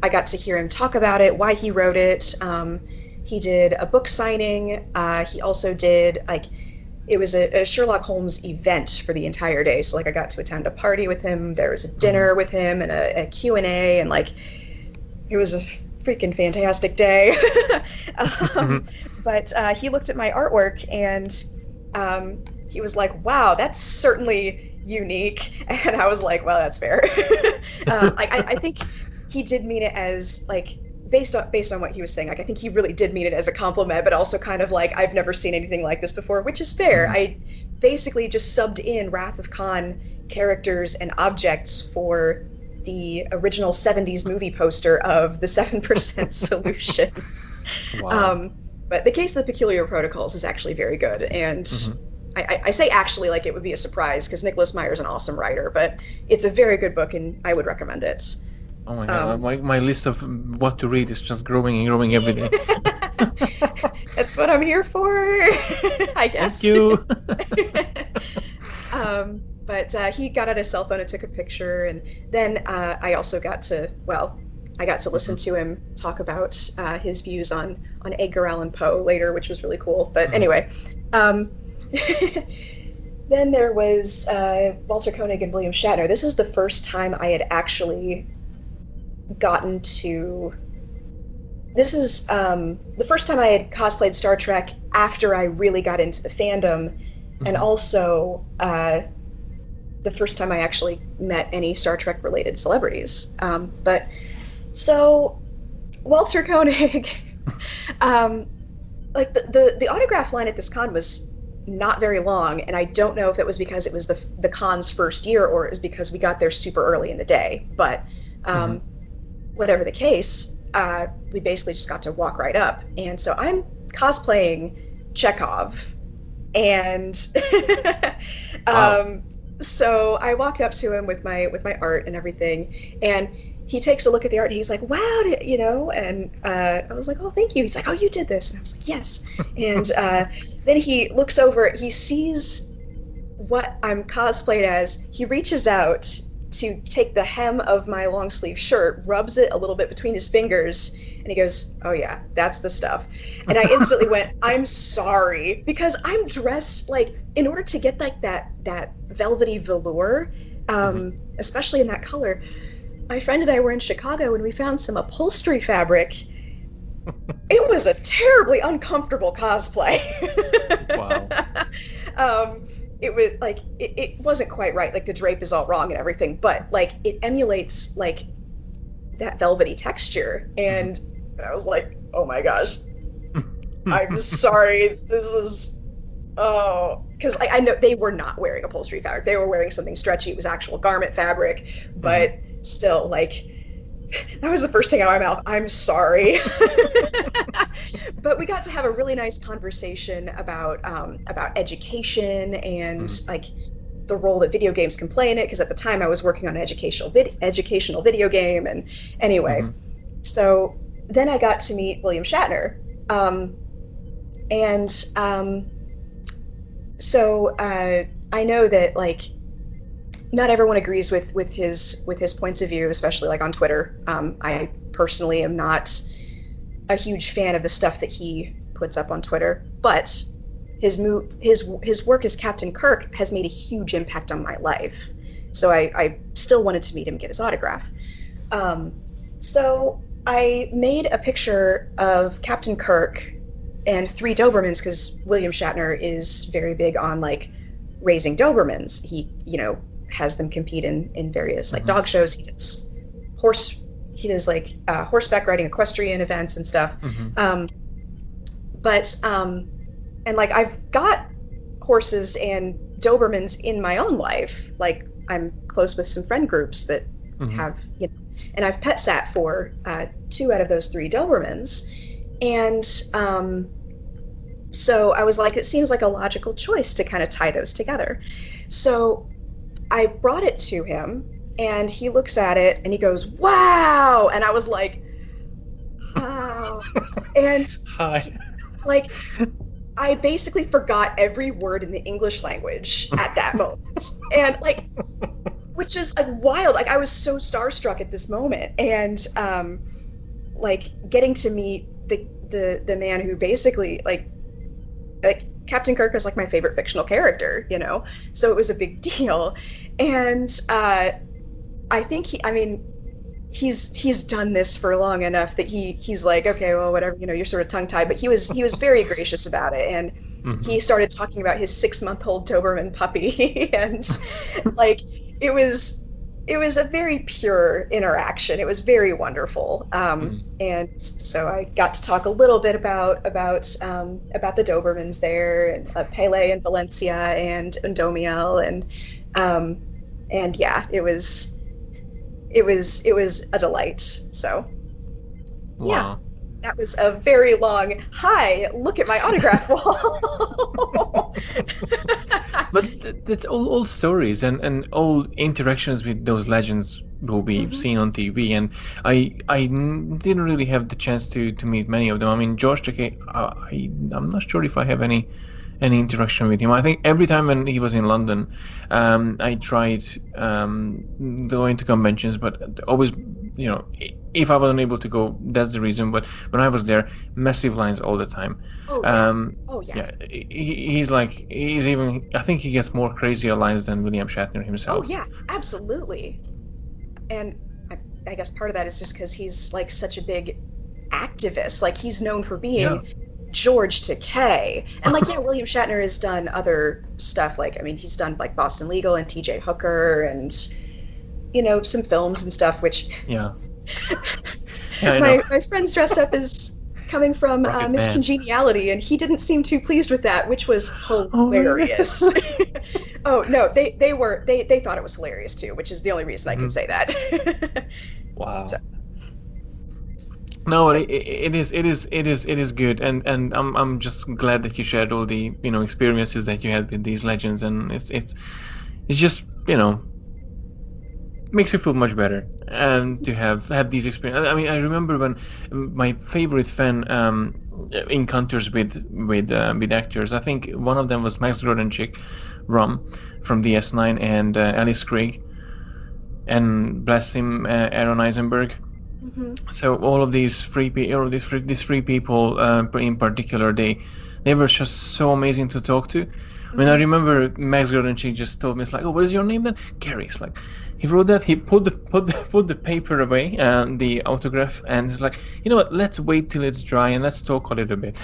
I got to hear him talk about it, why he wrote it. He did a book signing. He also did, it was a Sherlock Holmes event for the entire day. So, I got to attend a party with him. There was a dinner with him and a Q&A, and, it was a freaking fantastic day. But he looked at my artwork, and he was like, wow, that's certainly unique. And I was like, well, that's fair. I think he did mean it as, based on what he was saying, I think he really did mean it as a compliment, but also kind of I've never seen anything like this before, which is fair. I basically just subbed in Wrath of Khan characters and objects for the original 70s movie poster of the 7% Solution.
Wow.
But The Case of the Peculiar Protocols is actually very good, and I say actually like it would be a surprise, because Nicholas Meyer is an awesome writer, but it's a very good book, and I would recommend it.
Oh my god, my list of what to read is just growing and growing every day.
That's what I'm here for, I guess.
Thank you.
But he got out his cell phone and took a picture, and then I also got to listen to him talk about his views on Edgar Allan Poe later, which was really cool. But anyway, then there was Walter Koenig and William Shatner. This is the first time I had actually gotten to. This is the first time I had cosplayed Star Trek after I really got into the fandom, and also the first time I actually met any Star Trek related celebrities. But so Walter Koenig, the autograph line at this con was not very long, and I don't know if it was because it was the con's first year or it was because we got there super early in the day. But whatever the case, we basically just got to walk right up. And so I'm cosplaying Chekhov, and so I walked up to him with my art and everything, and he takes a look at the art and he's like, wow, and I was like, oh, thank you. He's like, oh, you did this. And I was like, yes. And then he looks over, he sees what I'm cosplayed as. He reaches out to take the hem of my long sleeve shirt, rubs it a little bit between his fingers, and he goes, oh yeah, that's the stuff. And I instantly went, I'm sorry, because I'm dressed in order to get that velvety velour, especially in that color. My friend and I were in Chicago and we found some upholstery fabric. It was a terribly uncomfortable cosplay.
Wow.
It was it wasn't quite right. The drape is all wrong and everything, but it emulates that velvety texture. And I was like, oh my gosh, I'm sorry. This is, because I know they were not wearing upholstery fabric. They were wearing something stretchy. It was actual garment fabric, but still, That was the first thing out of my mouth. I'm sorry. But we got to have a really nice conversation about education and
Mm,
like the role that video games can play in it. Because at the time I was working on an educational video game, and anyway,
mhm,
so then I got to meet William Shatner, um, and so I know that like not everyone agrees with his points of view, especially like on Twitter. I personally am not a huge fan of the stuff that he puts up on Twitter, but his work as Captain Kirk has made a huge impact on my life. So I still wanted to meet him, get his autograph. Um, so I made a picture of Captain Kirk and three Dobermans because William Shatner is very big on like raising Dobermans. He, has them compete in various like
mhm,
dog shows. Horse he does like horseback riding, equestrian events and stuff.
mhm,
Um, but and like I've got horses and Dobermans in my own life. Like I'm close with some friend groups that
mhm.
have, and I've pet sat for two out of those three Dobermans. And so I was like, it seems like a logical choice to kind of tie those together. So I brought it to him and he looks at it and he goes, wow. And I was like, wow. And
Hi.
like, I basically forgot every word in the English language at that moment. And like, which is like wild. Like I was so starstruck at this moment. And like getting to meet the man who basically like Captain Kirk is like my favorite fictional character, so it was a big deal. And I think he's done this for long enough that he's like, okay, well, whatever, you're sort of tongue tied, but he was very gracious about it. And he
Mhm.
started talking about his 6-month-old Doberman puppy. And like it was it was a very pure interaction. It was very wonderful.
Mm.
And so I got to talk a little bit about the Dobermans there, and Pele and Valencia and Domiel, um, and yeah, it was a delight. So yeah,
Wow.
that was a very long hi. Look at my autograph wall.
But that all stories and all interactions with those legends will be
Mhm.
seen on TV, and didn't really have the chance to meet many of them. I mean, George Takei, I'm not sure if I have any interaction with him. I think every time when he was in London, I tried going to conventions, but always, if I wasn't able to go, that's the reason. But when I was there, massive lines all the time.
Oh yeah.
Um,
Oh yeah.
yeah, he's even. I think he gets more crazier lines than William Shatner
Oh
himself.
yeah. Absolutely. And I guess part of that is just because he's like such a big activist. Like he's known for
Yeah.
being George Takei. And like, yeah, William Shatner has done other stuff. Like, I mean, he's done like Boston Legal and TJ Hooker and, some films and stuff, which
Yeah. Yeah, I know.
my friend's dressed up as coming from
Rocket
Miss
Man.
Congeniality, and he didn't seem too pleased with that, which was
Oh really?
hilarious. Oh no, they thought it was hilarious too, which is the only reason I can
Mhm.
say that. So
Wow. No, it is good, and I'm just glad that you shared all the experiences that you had with these legends, and it's just makes you feel much better and to have these experiences. I mean, I remember when my favorite fan encounters with actors. I think one of them was Max Grodenchik, Rom from DS9, and Alice Craig, and bless him, Aaron Eisenberg.
mhm.
So all of these these three people in particular, they were just so amazing to talk to. I mean, I
Mhm.
remember Max Gordon, she just told me, it's like, oh, what is your name then? Gary. It's like, he wrote that, he put the paper away, the autograph, and it's like, you know what, let's wait till it's dry and let's talk a little bit.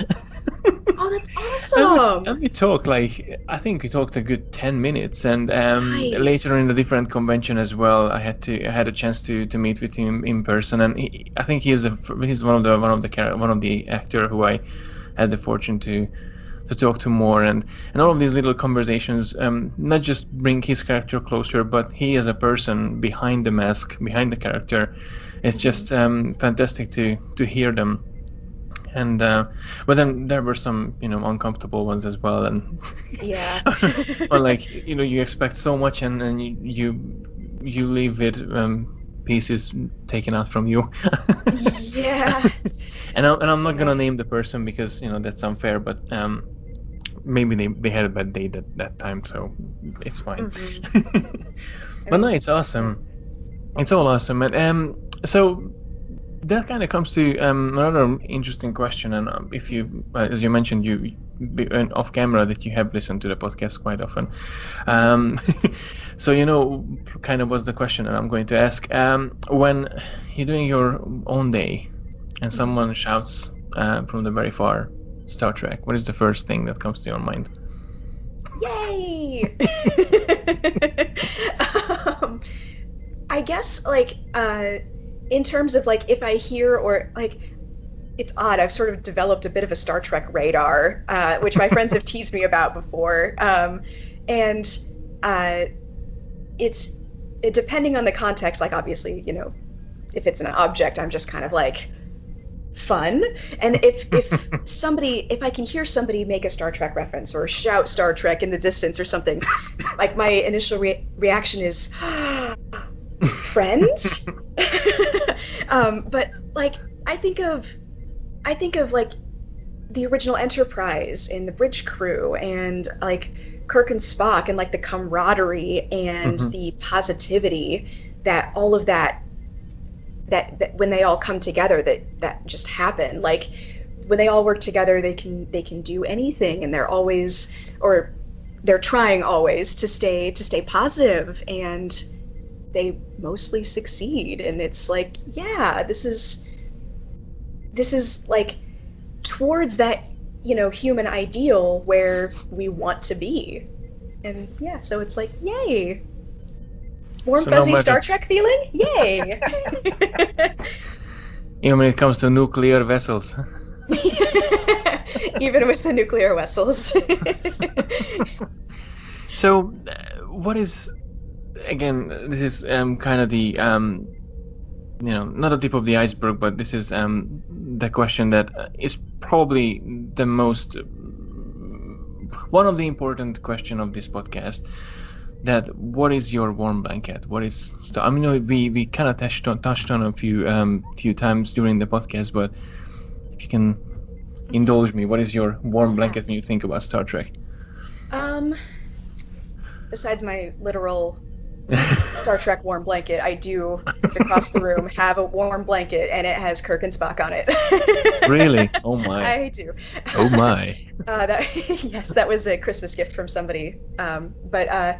Oh, that's
And we
awesome.
and we talked, like, I think we talked a good 10 minutes, and later in
Nice.
a different convention as well, I had a chance to meet with him in person, and I think he's one of the actor who I had the fortune to talk to more, and all of these little conversations not just bring his character closer, but he as a person behind the mask, behind the character. It's just fantastic to hear them. And but then there were some uncomfortable ones as well, and
Yeah.
or like you expect so much, and you leave with pieces taken out from you.
Yeah.
And I'm not gonna name the person because that's unfair, but maybe they had a bad day that time, so it's fine. But no, it's awesome. It's all awesome. And so that kind of comes to another interesting question. And if you, as you mentioned, off camera that you have listened to the podcast quite often. So kind of was the question that I'm going to ask. When you're doing your own day, and someone shouts from the very far, Star Trek, what is the first thing that comes to your mind?
Yay! I guess in terms of if I hear or it's odd. I've sort of developed a bit of a Star Trek radar, which my friends have teased me about before, and it's depending on the context. Like obviously, if it's an object, I'm just kind of fun. And if I can hear somebody make a Star Trek reference or shout Star Trek in the distance or something, my initial reaction is friends. But I think of the original Enterprise and the bridge crew and Kirk and Spock and the camaraderie and the positivity that all of that when they all come together that just happen. When they all work together, they can do anything, and they're trying always to stay positive, and they mostly succeed. And it's this is towards that human ideal where we want to be. And so it's yay, warm fuzzy Star Trek feeling, yay.
Even when it comes to nuclear vessels.
Even with the nuclear vessels.
So what is, again, this is kind of the not the tip of the iceberg, but this is the question that is probably the most, one of the important question of this podcast. That what is your warm blanket? What is I mean, we kind of touched on a few times during the podcast, but if you can indulge me, what is your warm blanket when you think about Star Trek?
Besides my literal Star Trek warm blanket, I do, it's across the room, have a warm blanket, and it has Kirk and Spock on it.
Really? Oh my.
I do.
Oh my.
Yes, that was a Christmas gift from somebody. But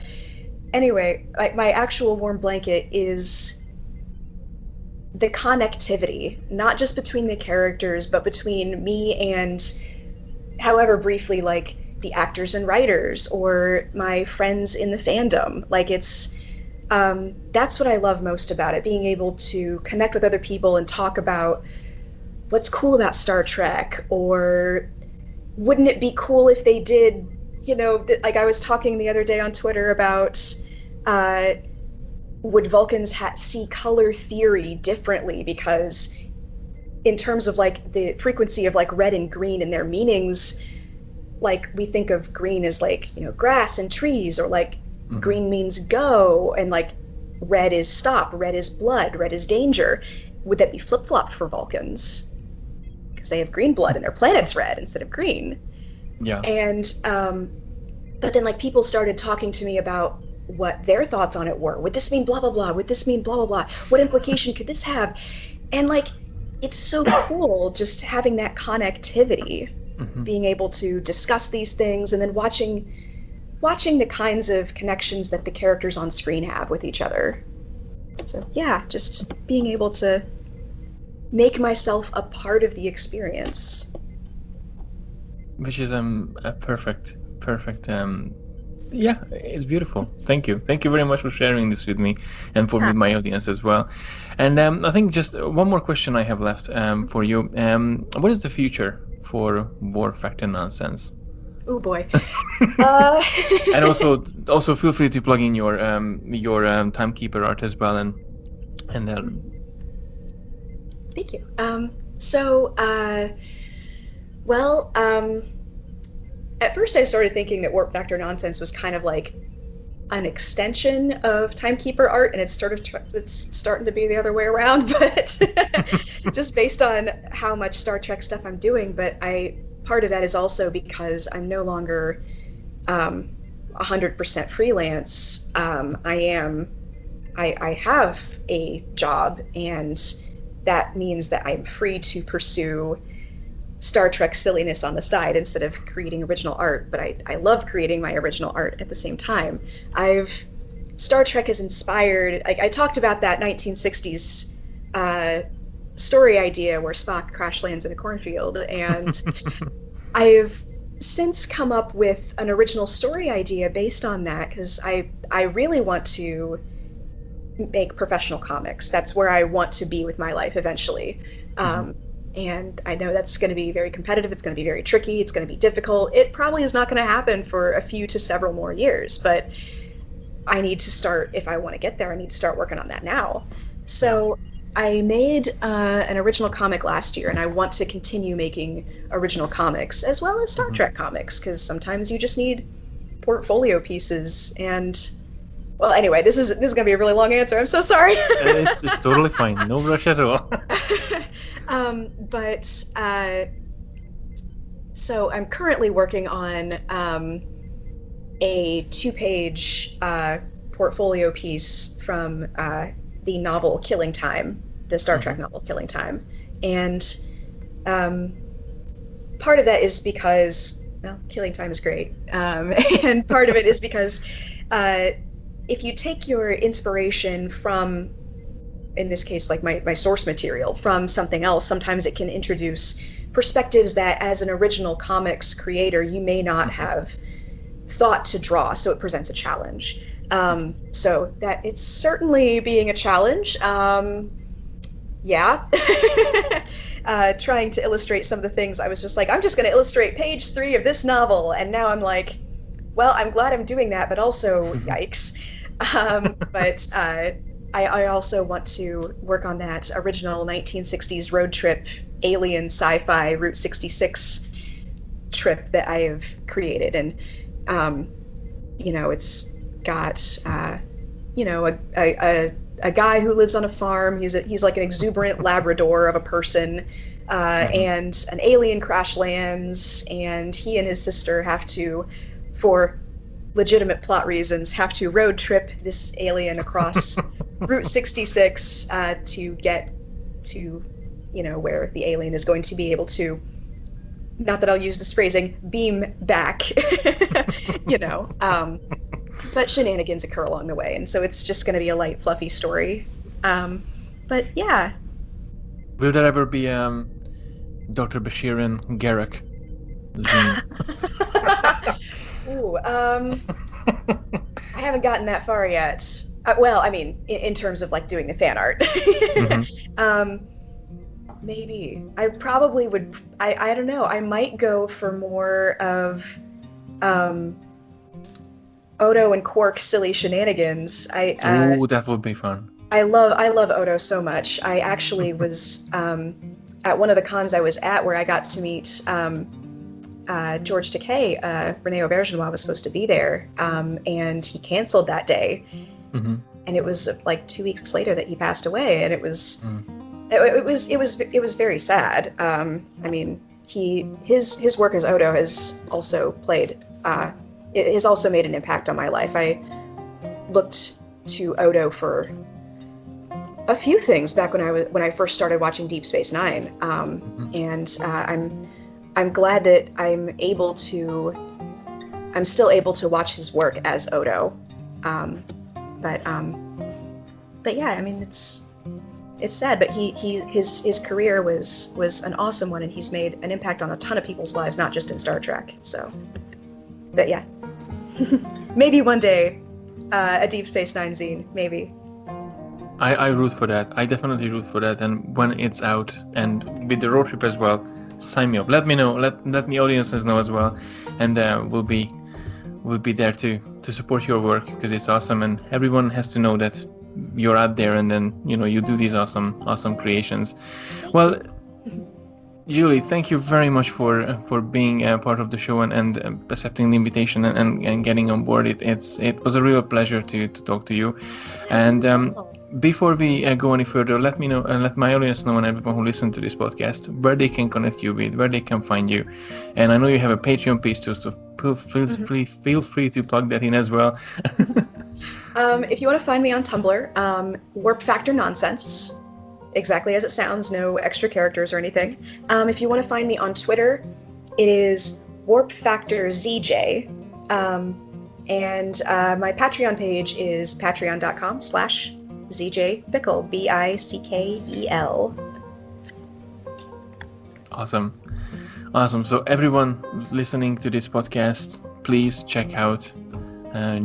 anyway, my actual warm blanket is the connectivity, not just between the characters, but between me and, however briefly, the actors and writers or my friends in the fandom. That's what I love most about it, being able to connect with other people and talk about what's cool about Star Trek, or wouldn't it be cool if they did, I was talking the other day on Twitter about would Vulcans see color theory differently, because in terms of the frequency of red and green and their meanings, we think of green as grass and trees, or green means go, and red is stop, red is blood, red is danger. Would that be flip-flopped for Vulcans? Because they have green blood and their planet's red instead of green.
Yeah.
And but then people started talking to me about what their thoughts on it were. Would this mean blah blah blah? Would this mean blah blah blah? What implication could this have? And it's so cool just having that connectivity, being able to discuss these things, and then watching the kinds of connections that the characters on screen have with each other. So yeah, just being able to make myself a part of the experience.
Which is a perfect yeah, it's beautiful. Thank you very much for sharing this with me and for my audience as well. And I think just one more question I have left for you. What is the future for War Fact and Nonsense?
Oh boy. Uh,
And also feel free to plug in your timekeeper art as well, and
Thank you. So, well, at first I started thinking that Warp Factor Nonsense was kind of like an extension of timekeeper art, and it's starting to be the other way around, but just based on how much Star Trek stuff I'm doing. But I part of that is also because I'm no longer 100% freelance. I have a job, and that means that I'm free to pursue Star Trek silliness on the side instead of creating original art. But I love creating my original art at the same time. I've Star Trek has inspired. I talked about that 1960s story idea where Spock crash lands in a cornfield, and I've since come up with an original story idea based on that because I really want to make professional comics. That's where I want to be with my life eventually. And I know that's going to be very competitive. It's going to be very tricky. It's going to be difficult. It probably is not going to happen for a few to several more years, but I need to start, if I want to get there, I need to start working on that now. So I made an original comic last year, and I want to continue making original comics as well as Star Trek comics, because sometimes you just need portfolio pieces. And well, anyway, this is going to be a really long answer. I'm so sorry.
It's totally fine. No rush at all.
But so I'm currently working on a 2-page portfolio piece from the novel Killing Time, the Star Trek novel Killing Time. And part of that is because, well, Killing Time is great. And part of it is because if you take your inspiration from, in this case, like my source material, from something else, sometimes it can introduce perspectives that as an original comics creator, you may not have thought to draw. So it presents a challenge. So that it's certainly being a challenge. Yeah. Trying to illustrate some of the things I was just like, I'm just going to illustrate page 3 of this novel. And now I'm like, well, I'm glad I'm doing that, but also yikes. But I also want to work on that original 1960s road trip alien sci-fi Route 66 trip that I have created. And, it's got, a guy who lives on a farm. He's like an exuberant Labrador of a person, and an alien crash lands, and he and his sister have to, for legitimate plot reasons, have to road trip this alien across Route 66 to get to, where the alien is going to be able to, not that I'll use this phrasing, beam back, but shenanigans occur along the way. And so it's just going to be a light, fluffy story. But yeah.
Will there ever be Dr. Bashir and Garak zine?
Ooh, I haven't gotten that far yet. Well, I mean, in terms of like doing the fan art. Maybe. I probably would. I don't know. I might go for more of Odo and Quark silly shenanigans.
Ooh, that would be fun.
I love Odo so much. I actually was at one of the cons I was at where I got to meet George Takei. Rene Aubergenois was supposed to be there, and he canceled that day. And it was like 2 weeks later that he passed away, and it was very sad. I mean, his work as Odo has also it has also made an impact on my life. I looked to Odo for a few things back when I first started watching Deep Space Nine, and I'm glad that I'm still able to watch his work as Odo. But yeah, I mean, it's sad, but his career was an awesome one, and he's made an impact on a ton of people's lives, not just in Star Trek. So, but yeah, maybe one day, a Deep Space Nine zine, maybe.
I root for that. I definitely root for that. And when it's out, and with the road trip as well, sign me up. Let me know. Let the audiences know as well, and we'll be there to support your work because it's awesome, and everyone has to know that you're out there, and then you do these awesome creations. Well, Julie, thank you very much for being part of the show and accepting the invitation and getting on board. It was a real pleasure to talk to you. And before we go any further, let me know and let my audience know and everyone who listens to this podcast where they can connect you with, where they can find you. And I know you have a Patreon page too, so feel free to plug that in as well.
If you want to find me on Tumblr, Warp Factor Nonsense. Exactly as it sounds, no extra characters or anything. If you want to find me on Twitter, it is Warp Factor ZJ. And my Patreon page is patreon.com/ZJBickle, BICKEL.
Awesome. So everyone listening to this podcast, please check out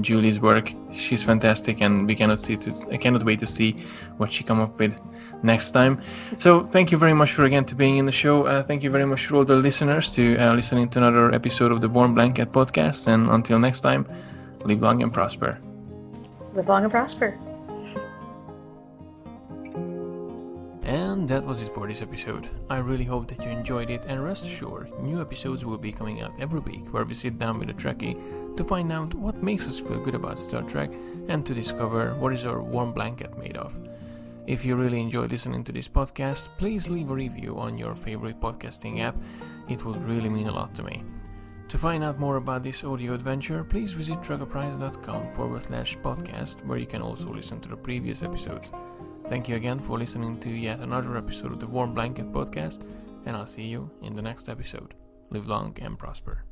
Julie's work. She's fantastic, and I cannot wait to see what she come up with next time. So thank you very much for being in the show. Thank you very much for all the listeners to listening to another episode of the Warm Blanket podcast. And until next time, live long and prosper.
Live long and prosper.
And that was it for this episode. I really hope that you enjoyed it, and rest assured, new episodes will be coming out every week where we sit down with a Trekkie to find out what makes us feel good about Star Trek and to discover what is our warm blanket made of. If you really enjoy listening to this podcast, please leave a review on your favorite podcasting app. It would really mean a lot to me. To find out more about this audio adventure, please visit TREKKERPRISE.com/podcast, where you can also listen to the previous episodes. Thank you again for listening to yet another episode of the Warm Blanket podcast, and I'll see you in the next episode. Live long and prosper.